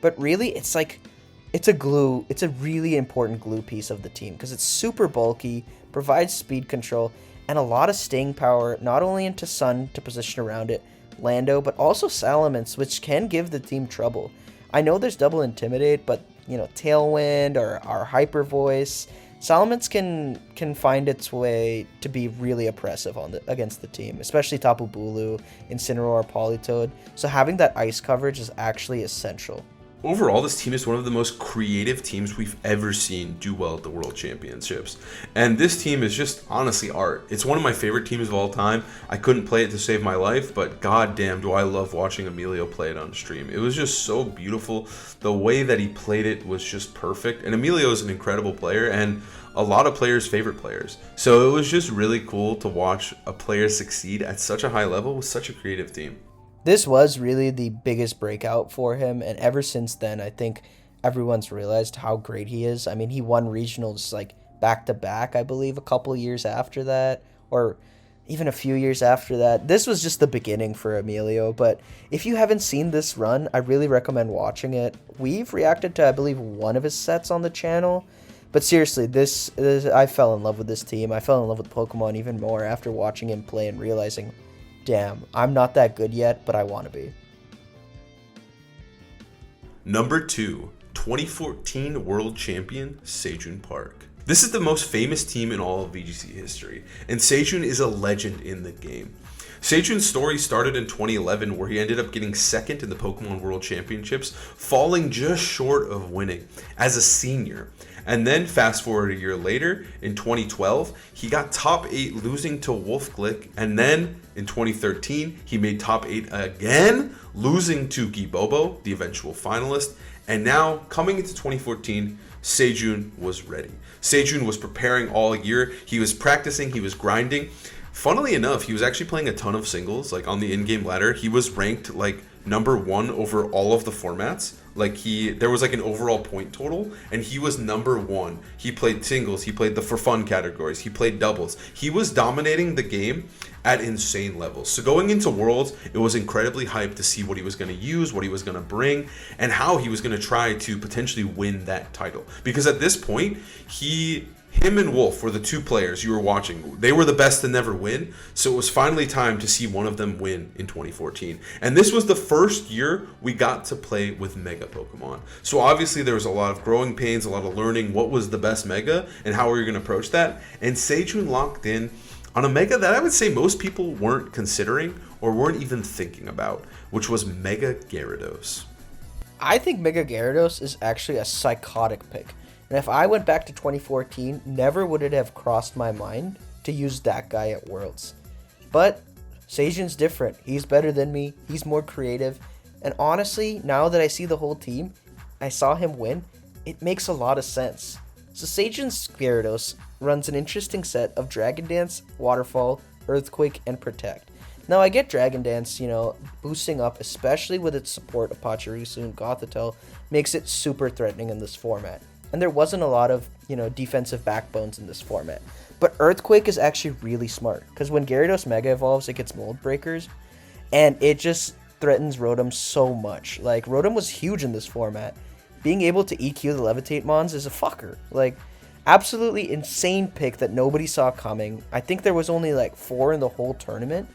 But really, it's a glue. It's a really important glue piece of the team because it's super bulky, provides speed control, and a lot of staying power, not only into Sun to position around it, Lando, but also Salamence, which can give the team trouble. I know there's double Intimidate, but, Tailwind or our Hyper Voice, Salamence can find its way to be really oppressive against the team, especially Tapu Bulu, Incineroar, Politoed. So having that ice coverage is actually essential. Overall, this team is one of the most creative teams we've ever seen do well at the World Championships. And this team is just honestly art. It's one of my favorite teams of all time. I couldn't play it to save my life, but goddamn do I love watching Emilio play it on stream. It was just so beautiful. The way that he played it was just perfect. And Emilio is an incredible player and a lot of players' favorite players. So it was just really cool to watch a player succeed at such a high level with such a creative team. This was really the biggest breakout for him, and ever since then, I think everyone's realized how great he is. I mean, he won regionals like back-to-back, I believe, a couple years after that, or even a few years after that. This was just the beginning for Emilio, but if you haven't seen this run, I really recommend watching it. We've reacted to, I believe, one of his sets on the channel, but seriously, this I fell in love with this team. I fell in love with Pokemon even more after watching him play and realizing, damn, I'm not that good yet, but I want to be. Number 2, 2014 World Champion, Sejun Park. This is the most famous team in all of VGC history, and Sejun is a legend in the game. Sejun's story started in 2011, where he ended up getting second in the Pokemon World Championships, falling just short of winning as a senior. And then fast forward a year later, in 2012, he got top 8 losing to Wolfglick, and then in 2013, he made top 8 again, losing to Gibobo, the eventual finalist. And now, coming into 2014, Sejun was ready. Sejun was preparing all year. He was practicing, he was grinding. Funnily enough, he was actually playing a ton of singles, like on the in-game ladder. He was ranked like number 1 over all of the formats. There was like an overall point total, and he was number 1. He played singles, he played the for fun categories, he played doubles. He was dominating the game at insane levels. So going into Worlds, it was incredibly hyped to see what he was going to use, what he was going to bring, and how he was going to try to potentially win that title. Because at this point, him and Wolf were the two players you were watching. They were the best to never win, so it was finally time to see one of them win in 2014. And this was the first year we got to play with Mega Pokemon. So obviously there was a lot of growing pains, a lot of learning what was the best Mega and how we were going to approach that. And Sejun locked in on a Mega that I would say most people weren't considering or weren't even thinking about, which was Mega Gyarados. I think Mega Gyarados is actually a psychotic pick. And if I went back to 2014, never would it have crossed my mind to use that guy at Worlds. But Sejun's different. He's better than me. He's more creative. And honestly, now that I see the whole team, I saw him win, it makes a lot of sense. So Sejun's Gyarados runs an interesting set of Dragon Dance, Waterfall, Earthquake, and Protect. Now I get Dragon Dance, boosting up, especially with its support of Pachirisu and Gothitelle, makes it super threatening in this format. And there wasn't a lot of, defensive backbones in this format. But Earthquake is actually really smart, because when Gyarados Mega Evolves, it gets Mold Breakers, and it just threatens Rotom so much. Like, Rotom was huge in this format. Being able to EQ the Levitate Mons is a fucker. Like, absolutely insane pick that nobody saw coming. I think there was only, 4 in the whole tournament.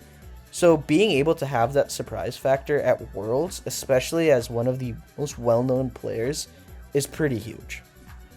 So being able to have that surprise factor at Worlds, especially as one of the most well-known players, is pretty huge.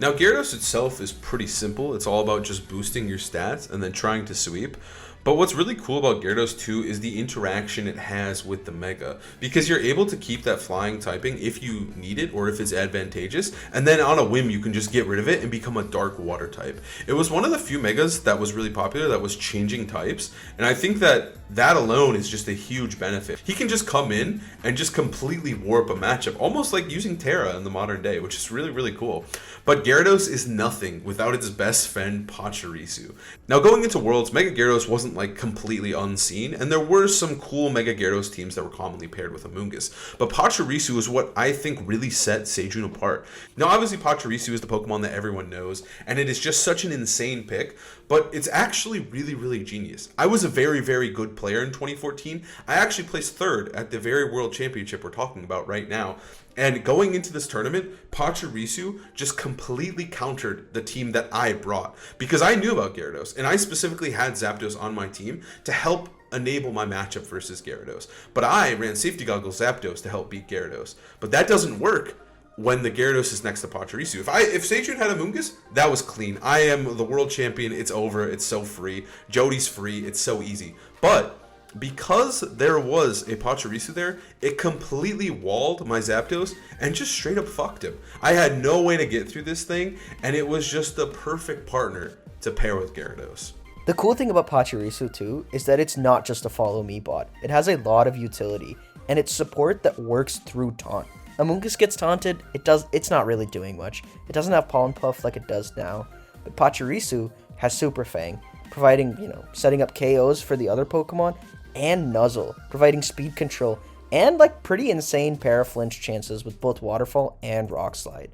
Now, Gyarados itself is pretty simple. It's all about just boosting your stats and then trying to sweep. But what's really cool about Gyarados too is the interaction it has with the Mega, because you're able to keep that flying typing if you need it or if it's advantageous, and then on a whim you can just get rid of it and become a dark water type. It was one of the few Megas that was really popular that was changing types, and I think that alone is just a huge benefit. He can just come in and just completely warp a matchup, almost like using Terra in the modern day, which is really, really cool. But Gyarados is nothing without its best friend Pachirisu. Now, going into Worlds, Mega Gyarados wasn't completely unseen, and there were some cool Mega Gyarados teams that were commonly paired with Amoonguss, but Pachirisu is what I think really set Sejun apart. Now obviously Pachirisu is the Pokemon that everyone knows, and it is just such an insane pick, but it's actually really, really genius. I was a very, very good player in 2014. I actually placed 3rd at the very World Championship we're talking about right now. And going into this tournament, Pachirisu just completely countered the team that I brought, because I knew about Gyarados, and I specifically had Zapdos on my team to help enable my matchup versus Gyarados. But I ran Safety Goggles Zapdos to help beat Gyarados. But that doesn't work when the Gyarados is next to Pachirisu. If Seichun had a Mungus, that was clean. I am the world champion. It's over. It's so free. Jody's free. It's so easy. But because there was a Pachirisu there, it completely walled my Zapdos and just straight up fucked him. I had no way to get through this thing, and it was just the perfect partner to pair with Gyarados. The cool thing about Pachirisu too is that it's not just a follow me bot. It has a lot of utility, and it's support that works through taunt. Amoonguss gets taunted, it's not really doing much. It doesn't have Pollen Puff like it does now, but Pachirisu has Super Fang, providing, setting up KOs for the other Pokemon, and Nuzzle, providing speed control, and pretty insane Paraflinch chances with both Waterfall and Rock Slide.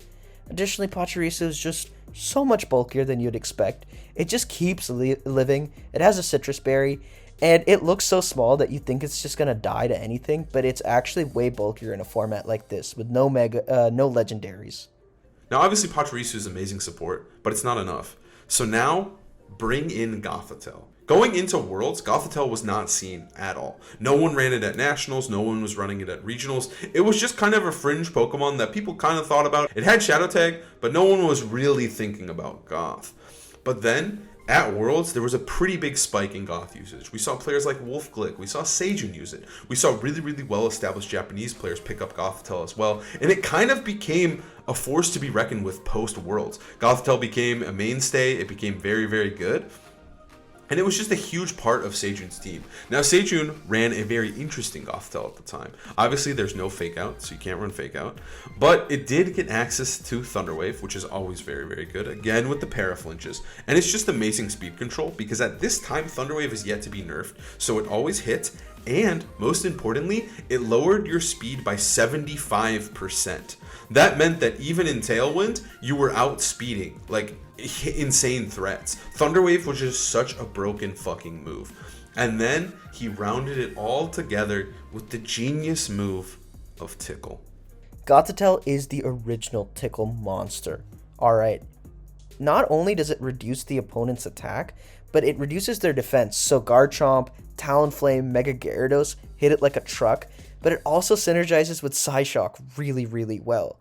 Additionally, Pachirisu is just so much bulkier than you'd expect. It just keeps living, it has a Citrus Berry, and it looks so small that you think it's just gonna die to anything, but it's actually way bulkier in a format like this with no legendaries. Now, obviously, Pachirisu is amazing support, but it's not enough. So now, bring in Gothitelle. Going into Worlds, Gothitelle was not seen at all. No one ran it at Nationals, no one was running it at Regionals. It was just kind of a fringe Pokemon that people kind of thought about. It had Shadow Tag, but no one was really thinking about Goth. But then, at Worlds, there was a pretty big spike in Goth usage. We saw players like Wolf Glick, we saw Seijun use it. We saw really, really well-established Japanese players pick up Gothitelle as well. And it kind of became a force to be reckoned with post-Worlds. Gothitelle became a mainstay, it became very, very good. And it was just a huge part of Seijun's team. Now, Seijun ran a very interesting Gothitelle at the time. Obviously, there's no Fake Out, so you can't run Fake Out. But it did get access to Thunder Wave, which is always very, very good. Again, with the Paraflinches. And it's just amazing speed control, because at this time, Thunder Wave is yet to be nerfed, so it always hits. And, most importantly, it lowered your speed by 75%. That meant that even in Tailwind, you were outspeeding, insane threats. Thunder Wave was just such a broken fucking move. And then he rounded it all together with the genius move of Tickle. Gothitelle is the original Tickle monster. Alright. Not only does it reduce the opponent's attack, but it reduces their defense. So Garchomp, Talonflame, Mega Gyarados hit it like a truck, but it also synergizes with Psyshock really, really well.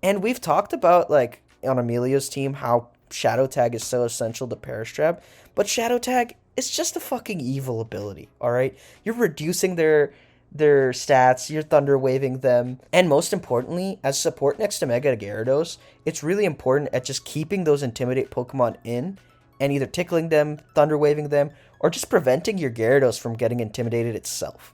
And we've talked about, on Emilio's team, how Shadow Tag is so essential to Parastrap, but Shadow Tag is just a fucking evil ability, alright? You're reducing their stats, you're Thunder Waving them, and most importantly, as support next to Mega Gyarados, it's really important at just keeping those Intimidate Pokemon in, and either tickling them, Thunder Waving them, or just preventing your Gyarados from getting intimidated itself.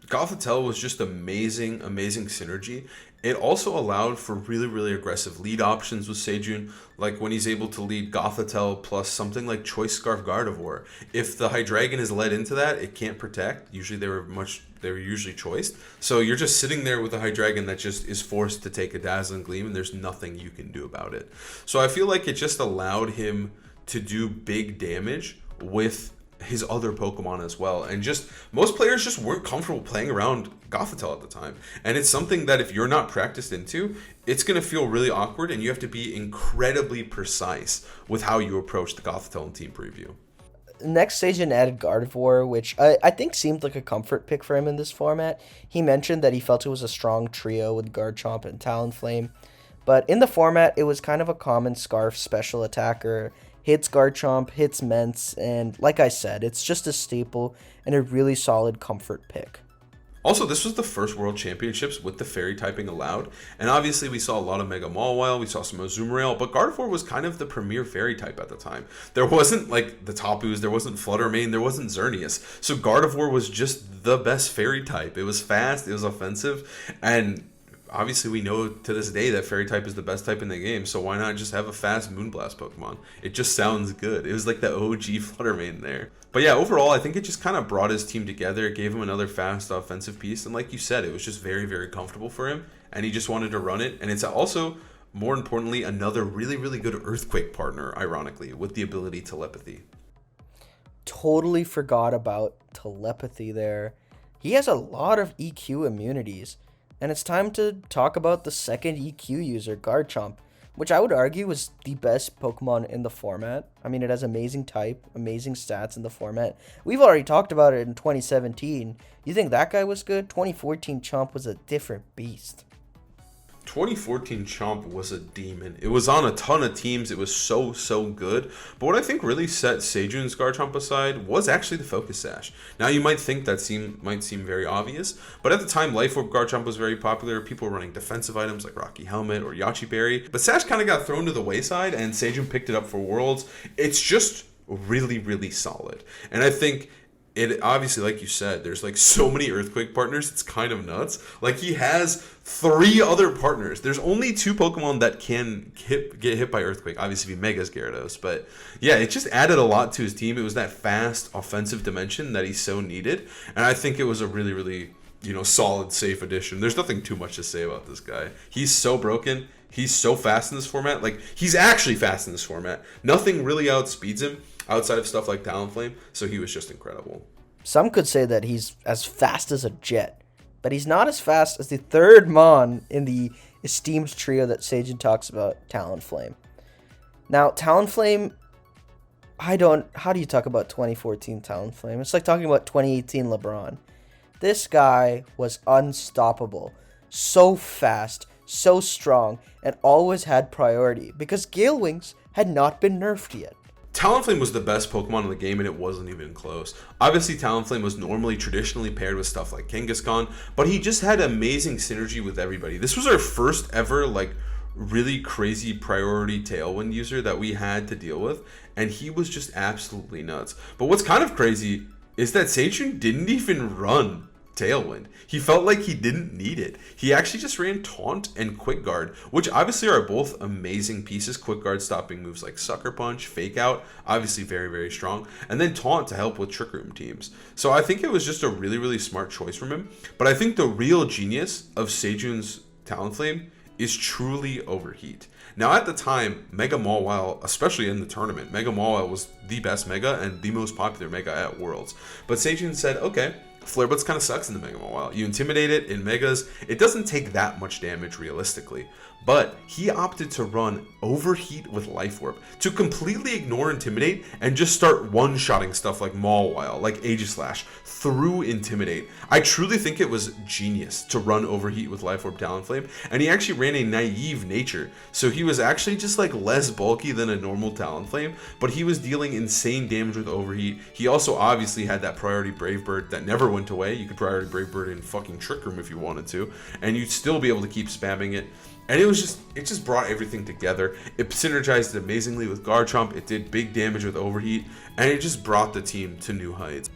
Gothitelle was just amazing, amazing synergy. It also allowed for really, really aggressive lead options with Seijun, like when he's able to lead Gothitelle plus something like Choice Scarf Gardevoir. If the Hydreigon is led into that, it can't protect. Usually they were usually choiced. So you're just sitting there with a Hydreigon that just is forced to take a Dazzling Gleam, and there's nothing you can do about it. So I feel like it just allowed him to do big damage with his other Pokemon as well, and just most players just weren't comfortable playing around Gothitelle at the time, and it's something that if you're not practiced into, it's going to feel really awkward, and you have to be incredibly precise with how you approach the Gothitelle in team preview. Next, Seijun added Gardevoir, which I think seemed like a comfort pick for him in this format. He mentioned that he felt it was a strong trio with Garchomp and Talonflame, but in the format, it was kind of a common Scarf special attacker. Hits Garchomp, hits Mence, and like I said, it's just a staple and a really solid comfort pick. Also, this was the first World Championships with the Fairy typing allowed, and obviously we saw a lot of Mega Mawile, we saw some Azumarill, but Gardevoir was kind of the premier Fairy type at the time. There wasn't the Tapus, there wasn't Fluttermane, there wasn't Xerneas, so Gardevoir was just the best Fairy type. It was fast, it was offensive, and obviously, we know to this day that Fairy type is the best type in the game, so why not just have a fast Moonblast Pokemon? It just sounds good. It was like the OG Fluttermane there. But yeah, overall, I think it just kind of brought his team together. It gave him another fast offensive piece, and like you said, it was just very, very comfortable for him, and he just wanted to run it. And it's also, more importantly, another really, really good Earthquake partner, ironically, with the ability Telepathy. Totally forgot about Telepathy there. He has a lot of EQ immunities. And it's time to talk about the second EQ user, Garchomp, which I would argue was the best Pokemon in the format. I mean, it has amazing type, amazing stats in the format. We've already talked about it in 2017. You think that guy was good? 2014 Chomp was a different beast. 2014 Chomp was a demon. It was on a ton of teams. It was so good. But what I think really set Sejun's Garchomp aside was actually the Focus Sash. Now you might think that might seem very obvious, but at the time Life Orb Garchomp was very popular. People were running defensive items like Rocky Helmet or Yachi Berry. But Sash kind of got thrown to the wayside and Sejun picked it up for Worlds. It's just really solid. And I think it obviously, like you said, there's like so many Earthquake partners, it's kind of nuts. Like, he has 3 other partners. There's only 2 Pokemon that can get hit by Earthquake. Obviously, Mega's Gyarados. But yeah, it just added a lot to his team. It was that fast offensive dimension that he so needed. And I think it was a really, solid, safe addition. There's nothing too much to say about this guy. He's so broken. He's so fast in this format. Like, he's actually fast in this format. Nothing really outspeeds him outside of stuff like Talonflame, so he was just incredible. Some could say that he's as fast as a jet, but he's not as fast as the third Mon in the esteemed trio that Sejun talks about, Talonflame. Now, Talonflame, how do you talk about 2014 Talonflame? It's like talking about 2018 LeBron. This guy was unstoppable, so fast, so strong, and always had priority because Gale Wings had not been nerfed yet. Talonflame was the best Pokemon in the game, and it wasn't even close. Obviously, Talonflame was normally traditionally paired with stuff like Kangaskhan, but he just had amazing synergy with everybody. This was our first ever, really crazy priority Tailwind user that we had to deal with, and he was just absolutely nuts. But what's kind of crazy is that Sejun didn't even run Tailwind. He felt like he didn't need it. He actually just ran Taunt and Quick Guard, which obviously are both amazing pieces. Quick Guard stopping moves like Sucker Punch, Fake Out, obviously very strong, and then Taunt to help with Trick Room teams. So I think it was just a really smart choice from him. But I think the real genius of Sejun's Talonflame is truly Overheat. Now, at the time, Mega Mawile, especially in the tournament, Mega Mawile was the best Mega and the most popular Mega at Worlds. But Sejun said, okay, Flare Blitz kind of sucks in the Mega Mawile. You intimidate it in Megas, it doesn't take that much damage realistically. But he opted to run Overheat with Life Orb to completely ignore Intimidate and just start one-shotting stuff like Mawile, like Aegislash, through Intimidate. I truly think it was genius to run Overheat with Life Orb Talonflame, and he actually ran a naive nature, so he was actually just like less bulky than a normal Talonflame, but he was dealing insane damage with Overheat. He also obviously had that priority Brave Bird that never went away. You could priority Brave Bird in fucking Trick Room if you wanted to, and you'd still be able to keep spamming it. And it just brought everything together. It synergized amazingly with Garchomp. It did big damage with Overheat, and it just brought the team to new heights.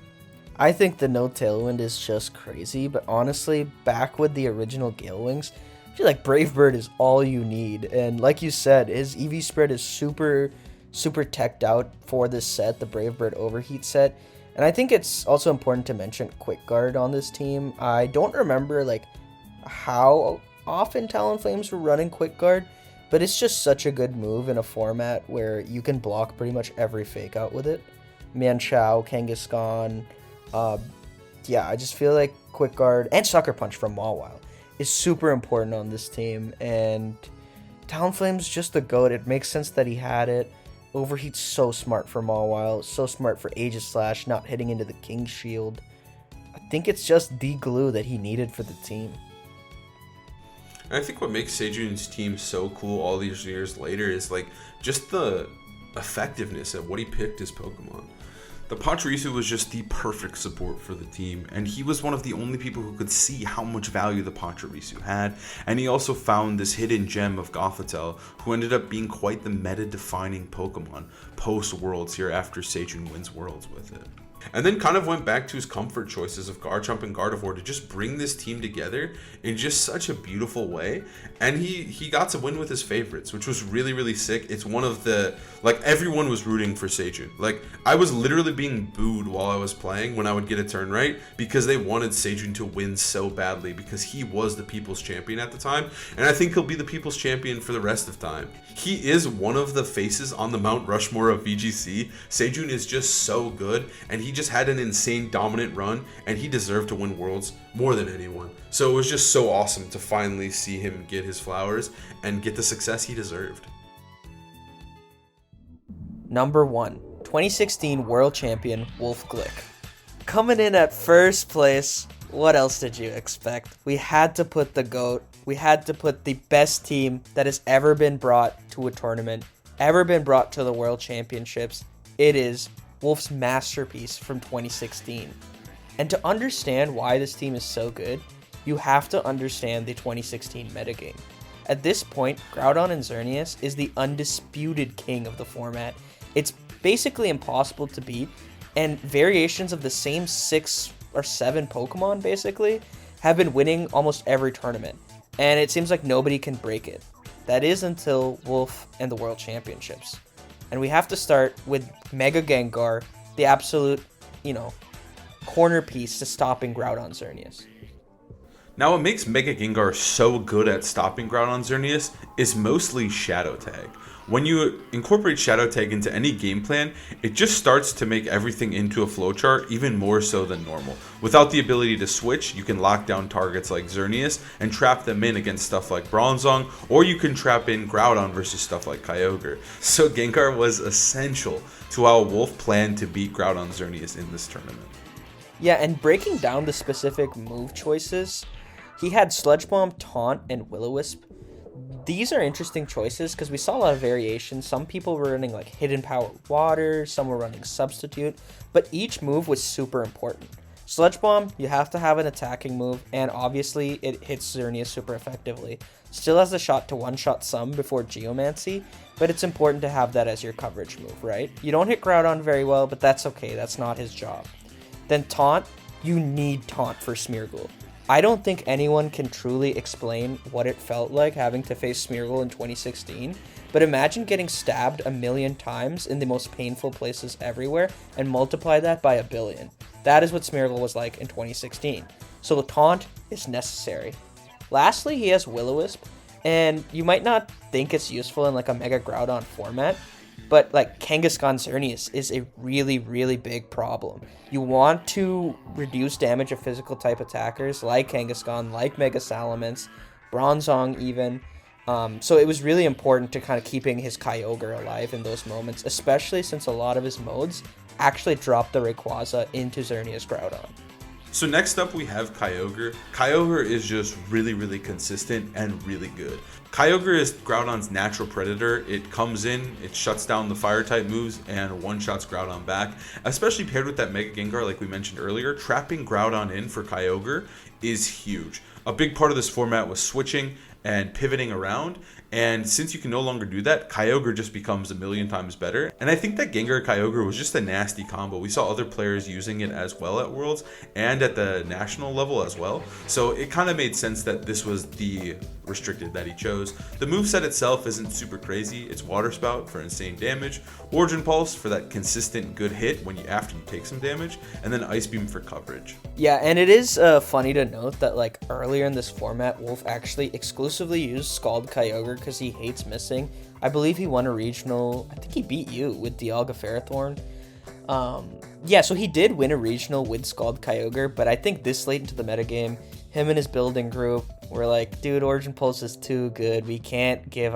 I think the no Tailwind is just crazy, but honestly, back with the original Gale Wings, I feel like Brave Bird is all you need. And like you said, his EV spread is super teched out for this set, the Brave Bird Overheat set. And I think it's also important to mention Quick Guard on this team. I don't remember how often Talonflames were running Quick Guard, but it's just such a good move in a format where you can block pretty much every fake out with it. Mienshao, Kangaskhan, I just feel like Quick Guard and Sucker Punch from Mawile is super important on this team, and Talonflame's just the GOAT. It makes sense that he had it. Overheat's so smart for Mawile, so smart for Aegislash, not hitting into the King's Shield. I think it's just the glue that he needed for the team. And I think what makes Sejun's team so cool all these years later is just the effectiveness of what he picked as Pokemon. The Pachirisu was just the perfect support for the team, and he was one of the only people who could see how much value the Pachirisu had, and he also found this hidden gem of Gothitelle, who ended up being quite the meta-defining Pokemon post-Worlds here after Sejun wins Worlds with it. And then kind of went back to his comfort choices of Garchomp and Gardevoir to just bring this team together in just such a beautiful way. And he got to win with his favorites, which was really sick. It's one of the, everyone was rooting for Sejun. I was literally being booed while I was playing when I would get a turn right because they wanted Sejun to win so badly because he was the people's champion at the time. And I think he'll be the people's champion for the rest of time. He is one of the faces on the Mount Rushmore of VGC. Sejun is just so good, and he just had an insane dominant run, and he deserved to win Worlds more than anyone. So it was just so awesome to finally see him get his flowers and get the success he deserved. Number 1, 2016 World Champion Wolf Glick. Coming in at first place, what else did you expect? We had to put the GOAT. We had to put the best team that has ever been brought to a tournament, ever been brought to the World Championships. It is Wolf's masterpiece from 2016. And to understand why this team is so good, you have to understand the 2016 metagame. At this point, Groudon and Xerneas is the undisputed king of the format. It's basically impossible to beat, and variations of the same 6 or 7 Pokemon basically have been winning almost every tournament, and it seems like nobody can break it. That is until Wolf and the World Championships. And we have to start with Mega Gengar, the absolute, corner piece to stopping Groudon Xerneas. Now, what makes Mega Gengar so good at stopping Groudon Xerneas is mostly Shadow Tag. When you incorporate Shadow Tag into any game plan, it just starts to make everything into a flowchart even more so than normal. Without the ability to switch, you can lock down targets like Xerneas and trap them in against stuff like Bronzong, or you can trap in Groudon versus stuff like Kyogre. So Gengar was essential to how Wolf planned to beat Groudon Xerneas in this tournament. Yeah, and breaking down the specific move choices, he had Sludge Bomb, Taunt, and Will-O-Wisp. These are interesting choices because we saw a lot of variations. Some people were running like Hidden Power Water, some were running Substitute, but each move was super important. Sludge Bomb, you have to have an attacking move, and obviously it hits Xerneas super effectively. Still has a shot to one-shot some before Geomancy, but it's important to have that as your coverage move, right? You don't hit Groudon very well, but that's okay, that's not his job. Then Taunt, you need Taunt for Smeargle. I don't think anyone can truly explain what it felt like having to face Smeargle in 2016, but imagine getting stabbed 1,000,000 times in the most painful places everywhere and multiply that by 1,000,000,000. That is what Smeargle was like in 2016. So the Taunt is necessary. Lastly, he has Will-O-Wisp, and you might not think it's useful in like a Mega Groudon format, but like Kangaskhan Xerneas is a really, really big problem. You want to reduce damage of physical type attackers like Kangaskhan, like Mega Salamence, Bronzong even. So it was really important to kind of keeping his Kyogre alive in those moments, especially since a lot of his modes actually dropped the Rayquaza into Xerneas Groudon. So next up we have Kyogre. Kyogre is just really, really consistent and really good. Kyogre is Groudon's natural predator. It comes in, it shuts down the fire type moves, and one-shots Groudon back. Especially paired with that Mega Gengar like we mentioned earlier, trapping Groudon in for Kyogre is huge. A big part of this format was switching and pivoting around, and since you can no longer do that, Kyogre just becomes 1,000,000 times better. And I think that Gengar Kyogre was just a nasty combo. We saw other players using it as well at Worlds and at the national level as well. So it kind of made sense that this was the restricted that he chose. The moveset itself isn't super crazy. It's Water Spout for insane damage, Origin Pulse for that consistent good hit after you take some damage, and then Ice Beam for coverage. Yeah, and it is funny to note that like earlier in this format, Wolf actually exclusively used Scald Kyogre because he hates missing. I believe he won a regional. I think he beat you with Dialga Ferrothorn. Yeah, so he did win a regional with Scald Kyogre, but I think this late into the metagame, him and his building group were like, dude, Origin Pulse is too good. We can't give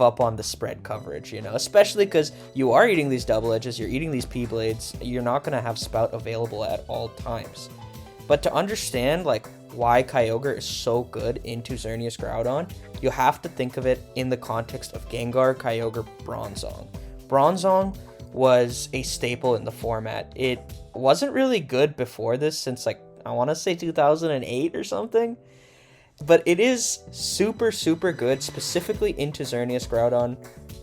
up on the spread coverage, especially because you are eating these double edges, you're eating these P-Blades, you're not going to have Spout available at all times. But to understand like why Kyogre is so good into Xerneas Groudon, you have to think of it in the context of Gengar, Kyogre, Bronzong. Bronzong was a staple in the format. It wasn't really good before this since like, I want to say 2008 or something. But it is super, super good, specifically into Xerneas Groudon,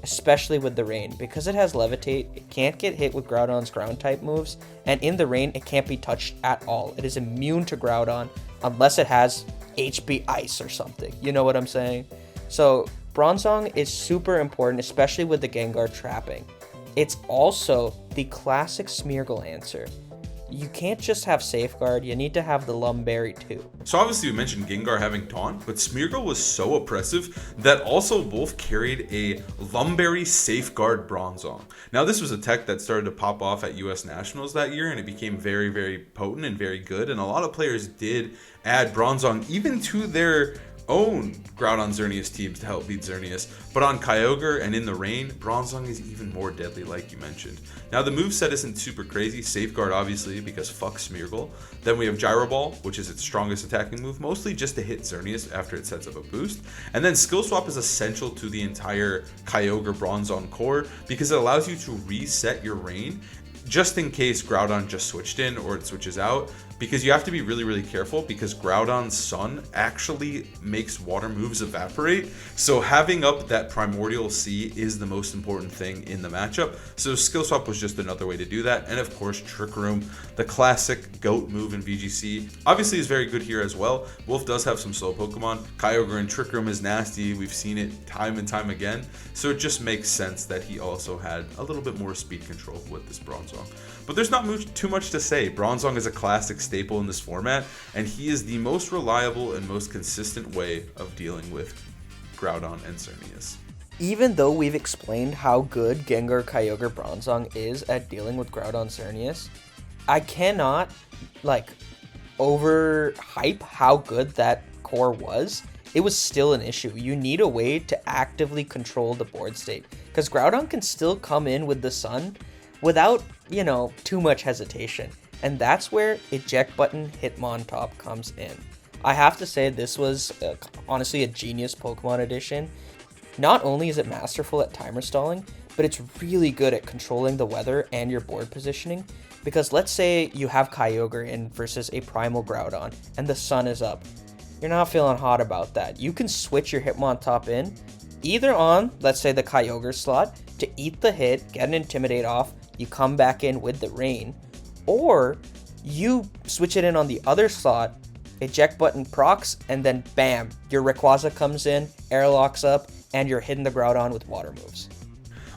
especially with the rain. Because it has Levitate, it can't get hit with Groudon's ground-type moves, and in the rain, it can't be touched at all. It is immune to Groudon, unless it has HP Ice or something. You know what I'm saying? So, Bronzong is super important, especially with the Gengar trapping. It's also the classic Smeargle answer. you can't just have Safeguard, you need to have the Lumberry too. So obviously we mentioned Gengar having Taunt, but Smeargle was so oppressive that also Wolf carried a Lumberry Safeguard Bronzong. Now this was a tech that started to pop off at US Nationals that year, and it became very, very potent and very good, and a lot of players did add Bronzong even to their own Groudon Xerneas teams to help beat Xerneas, but on Kyogre and in the rain, Bronzong is even more deadly like you mentioned. Now the moveset isn't super crazy, Safeguard obviously because fuck Smeargle. Then we have Gyro Ball, which is its strongest attacking move, mostly just to hit Xerneas after it sets up a boost. And then Skill Swap is essential to the entire Kyogre Bronzong core because it allows you to reset your rain just in case Groudon just switched in or it switches out, because you have to be really, really careful because Groudon's Sun actually makes water moves evaporate. So having up that Primordial Sea is the most important thing in the matchup. So Skill Swap was just another way to do that. And of course, Trick Room, the classic GOAT move in VGC, obviously is very good here as well. Wolf does have some slow Pokemon. Kyogre and Trick Room is nasty. We've seen it time and time again. So it just makes sense that he also had a little bit more speed control with this Bronzong. But there's not too much to say. Bronzong is a classic staple in this format, and he is the most reliable and most consistent way of dealing with Groudon and Xerneas. Even though we've explained how good Gengar, Kyogre, Bronzong is at dealing with Groudon Xerneas, I cannot, overhype how good that core was. It was still an issue. You need a way to actively control the board state, because Groudon can still come in with the Sun without, too much hesitation. And that's where Eject Button Hitmontop comes in. I have to say this was honestly a genius Pokemon edition. Not only is it masterful at timer stalling, but it's really good at controlling the weather and your board positioning. Because let's say you have Kyogre in versus a Primal Groudon and the Sun is up. You're not feeling hot about that. You can switch your Hitmontop in either on, let's say, the Kyogre slot to eat the hit, get an Intimidate off, you come back in with the rain, or you switch it in on the other slot, Eject Button procs, and then bam, your Rayquaza comes in, airlocks up, and you're hitting the Groudon with water moves.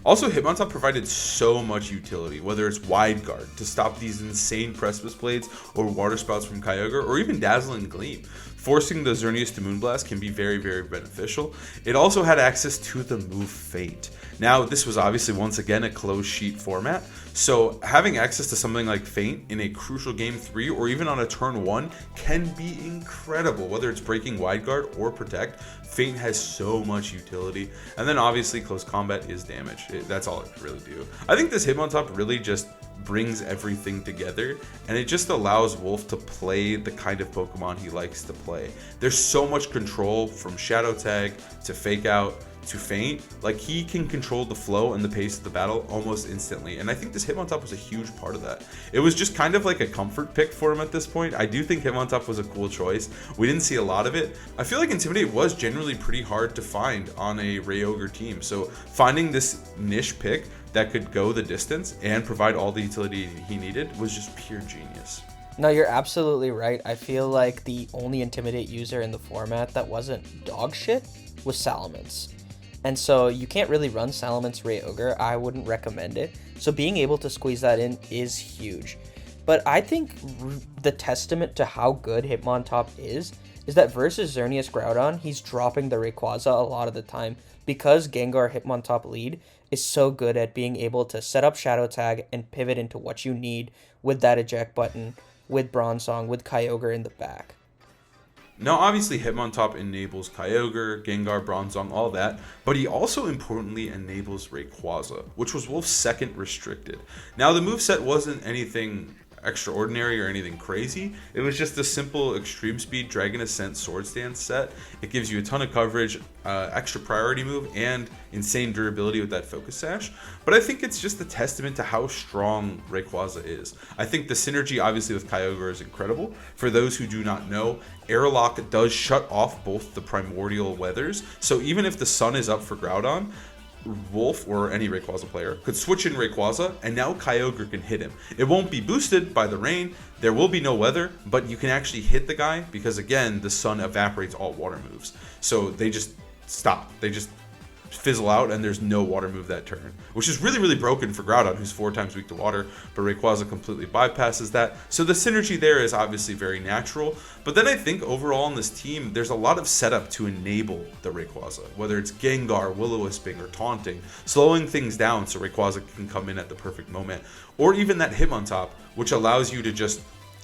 Also, Hitmontop provided so much utility, whether it's Wide Guard to stop these insane Precipice Blades or Water Spouts from Kyogre, or even Dazzling Gleam. Forcing the Xerneas to Moonblast can be very, very beneficial. It also had access to the move Fate. Now, this was obviously, once again, a closed sheet format, so having access to something like Feint in a crucial Game 3 or even on a turn 1 can be incredible, whether it's breaking Wide Guard or Protect. Feint has so much utility, and then obviously Close Combat is damage. That's all it can really do. I think this Hitmontop really just brings everything together, and it just allows Wolf to play the kind of Pokemon he likes to play. There's so much control from Shadow Tag to Fake Out to Feint. Like, he can control the flow and the pace of the battle almost instantly, and I think this Hitmontop was a huge part of that. It was just kind of like a comfort pick for him at this point. I do think Hitmontop was a cool choice. We didn't see a lot of it. I feel like Intimidate was generally pretty hard to find on a Kyogre team, so finding this niche pick that could go the distance and provide all the utility he needed was just pure genius. No, you're absolutely right. I feel like the only Intimidate user in the format that wasn't dog shit was Salamence. And so you can't really run Salamence Kyogre. I wouldn't recommend it. So being able to squeeze that in is huge. But I think the testament to how good Hitmontop is that versus Xerneas Groudon, he's dropping the Rayquaza a lot of the time because Gengar Hitmontop lead is so good at being able to set up Shadow Tag and pivot into what you need with that Eject Button, with Bronzong, with Kyogre in the back. Now, obviously, Hitmontop enables Kyogre, Gengar, Bronzong, all that, but he also importantly enables Rayquaza, which was Wolf's second restricted. Now, the moveset wasn't anything extraordinary or anything crazy. It was just a simple extreme speed Dragon Ascent Sword Stance set. It gives you a ton of coverage, extra priority move, and insane durability with that Focus Sash. But I think it's just a testament to how strong Rayquaza is. I think the synergy obviously with Kyogre is incredible. For those who do not know, Airlock does shut off both the primordial weathers, so even if the sun is up for Groudon, Wolf or any Rayquaza player could switch in Rayquaza, and now Kyogre can hit him. It won't be boosted by the rain, there will be no weather, but you can actually hit the guy because, again, the sun evaporates all water moves. So they just stop. They just fizzle out and there's no water move that turn, which is really, really broken for Groudon, who's 4 times weak to water, but Rayquaza completely bypasses that. So the synergy there is obviously very natural, but then I think overall on this team, there's a lot of setup to enable the Rayquaza, whether it's Gengar, Will-O-Wisping, or Taunting, slowing things down so Rayquaza can come in at the perfect moment, or even that Hitmontop, which allows you to just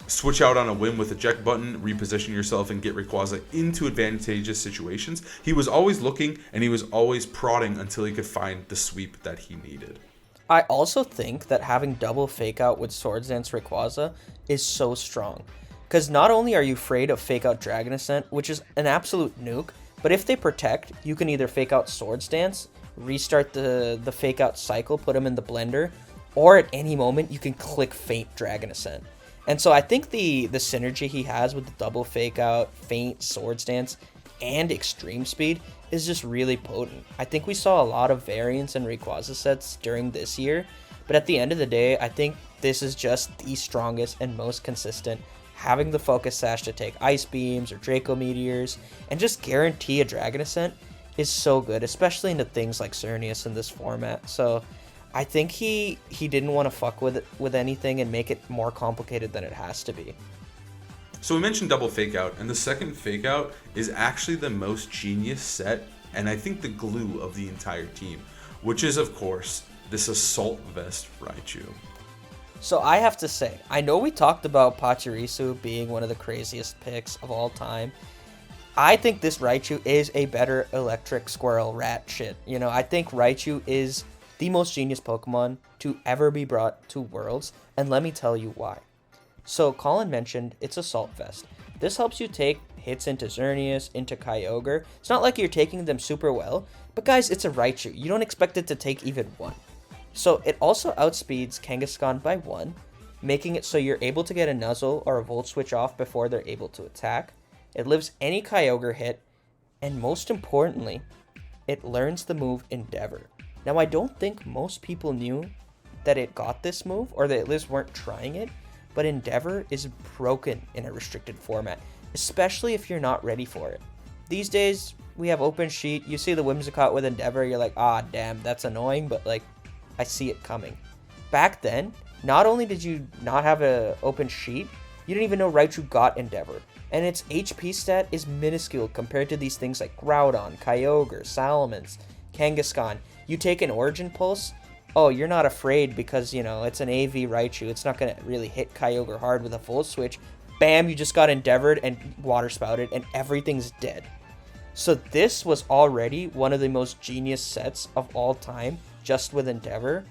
switch out on a whim with eject button, reposition yourself, and get Rayquaza into advantageous situations. He was always looking, and he was always prodding until he could find the sweep that he needed. I also think that having double Fake Out with Swords Dance Rayquaza is so strong. Because not only are you afraid of Fake Out Dragon Ascent, which is an absolute nuke, but if they protect, you can either Fake Out Swords Dance, restart the Fake Out cycle, put him in the blender, or at any moment you can click Feint Dragon Ascent. And so I think the synergy he has with the double Fake Out, Feint, Swords Dance, and Extreme Speed is just really potent. I think we saw a lot of variance in Rayquaza sets during this year, but at the end of the day, I think this is just the strongest and most consistent. Having the Focus Sash to take Ice Beams or Draco Meteors and just guarantee a Dragon Ascent is so good, especially into things like Xerneas in this format. So I think he didn't want to fuck with anything and make it more complicated than it has to be. So we mentioned double Fake Out, and the second Fake Out is actually the most genius set, and I think the glue of the entire team, which is, of course, this Assault Vest Raichu. So I have to say, I know we talked about Pachirisu being one of the craziest picks of all time. I think this Raichu is a better electric squirrel rat shit. You know, I think Raichu is the most genius Pokemon to ever be brought to Worlds, and let me tell you why. So Colin mentioned it's Assault Vest. This helps you take hits into Xerneas, into Kyogre. It's not like you're taking them super well, but guys, it's a Raichu. You don't expect it to take even one. So it also outspeeds Kangaskhan by 1, making it so you're able to get a Nuzzle or a Volt Switch off before they're able to attack. It lives any Kyogre hit, and most importantly, it learns the move Endeavor. Now, I don't think most people knew that it got this move, or that at least weren't trying it, but Endeavor is broken in a restricted format, especially if you're not ready for it. These days, we have Open Sheet, you see the Whimsicott with Endeavor, you're like, ah, damn, that's annoying, but like, I see it coming. Back then, not only did you not have an Open Sheet, you didn't even know Raichu got Endeavor, and its HP stat is minuscule compared to these things like Groudon, Kyogre, Salamence, Kangaskhan. You take an Origin Pulse, oh, you're not afraid because, you know, it's an AV Raichu. It's not going to really hit Kyogre hard with a Volt Switch. Bam, you just got Endeavored and Water Spouted, and everything's dead. So this was already one of the most genius sets of all time, just with Endeavor.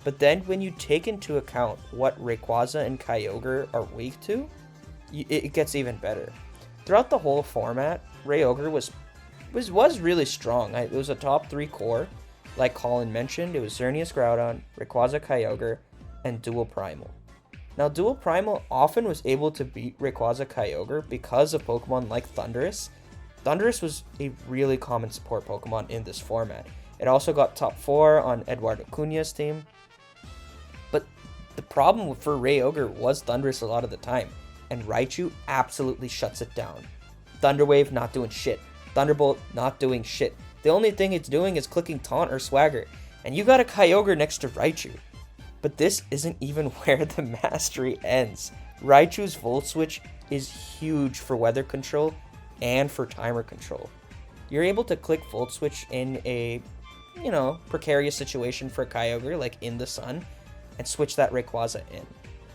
But then when you take into account what Rayquaza and Kyogre are weak to, it gets even better. Throughout the whole format, Kyogre was really strong. It was a top 3 core. Like Colin mentioned, it was Xerneas Groudon, Rayquaza Kyogre, and Dual Primal. Now, Dual Primal often was able to beat Rayquaza Kyogre because of Pokemon like Thundurus. Thundurus was a really common support Pokemon in this format. It also got top 4 on Eduardo Cunha's team. But the problem for Kyogre was Thundurus a lot of the time, and Raichu absolutely shuts it down. Thunderwave not doing shit. Thunderbolt not doing shit. The only thing it's doing is clicking Taunt or Swagger, and you got a Kyogre next to Raichu. But this isn't even where the mastery ends. Raichu's Volt Switch is huge for weather control and for timer control. You're able to click Volt Switch in a, precarious situation for Kyogre, like in the sun, and switch that Rayquaza in.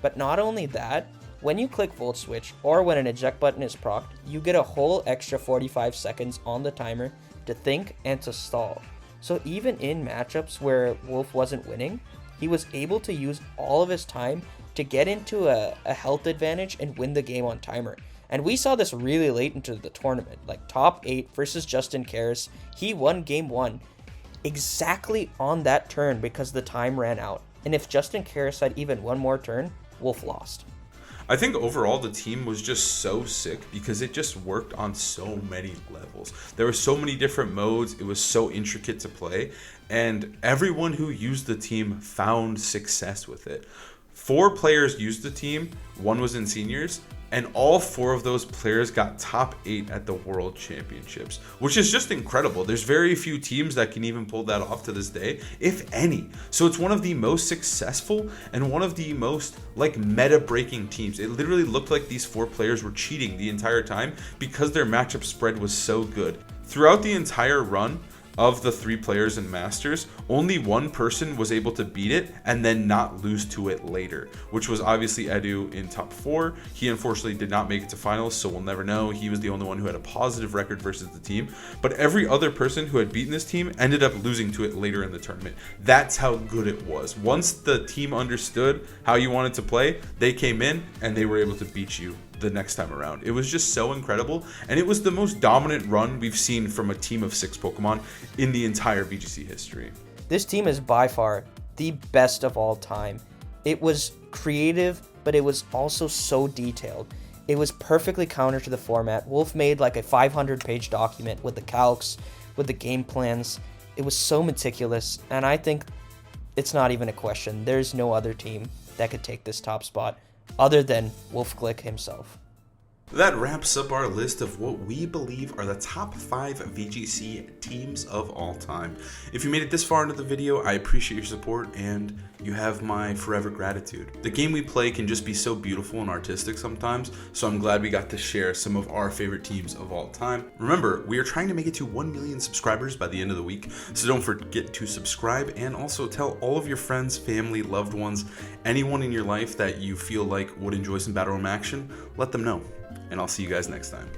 But not only that, when you click Volt Switch, or when an eject button is procced, you get a whole extra 45 seconds on the timer to think and to stall. So even in matchups where Wolf wasn't winning, he was able to use all of his time to get into a health advantage and win the game on timer. And we saw this really late into the tournament, like top 8 versus Justin Karras. He won game 1 exactly on that turn because the time ran out. And if Justin Karras had even one more turn, Wolf lost. I think overall the team was just so sick because it just worked on so many levels. There were so many different modes. It was so intricate to play, and everyone who used the team found success with it. 4 players used the team, 1 was in seniors, and all 4 of those players got top 8 at the World Championships, which is just incredible. There's very few teams that can even pull that off to this day, if any. So it's one of the most successful and one of the most like meta-breaking teams. It literally looked like these 4 players were cheating the entire time because their matchup spread was so good. Throughout the entire run of the 3 players in Masters, only 1 person was able to beat it and then not lose to it later, which was obviously Edu in top 4. He unfortunately did not make it to finals, so we'll never know. He was the only one who had a positive record versus the team, but every other person who had beaten this team ended up losing to it later in the tournament. That's how good it was. Once the team understood how you wanted to play, they came in and they were able to beat you the next time around. It was just so incredible, and it was the most dominant run we've seen from a team of 6 Pokemon in the entire VGC history. This team is by far the best of all time. It was creative, but it was also so detailed. It was perfectly counter to the format. Wolf made like a 500-page document with the calcs, with the game plans. It was so meticulous, and I think it's not even a question. There's no other team that could take this top spot other than Wolf Glick himself. That wraps up our list of what we believe are the top 5 VGC teams of all time. If you made it this far into the video, I appreciate your support and you have my forever gratitude. The game we play can just be so beautiful and artistic sometimes, so I'm glad we got to share some of our favorite teams of all time. Remember, we are trying to make it to 1 million subscribers by the end of the week, so don't forget to subscribe and also tell all of your friends, family, loved ones, anyone in your life that you feel like would enjoy some battle room action, let them know. And I'll see you guys next time.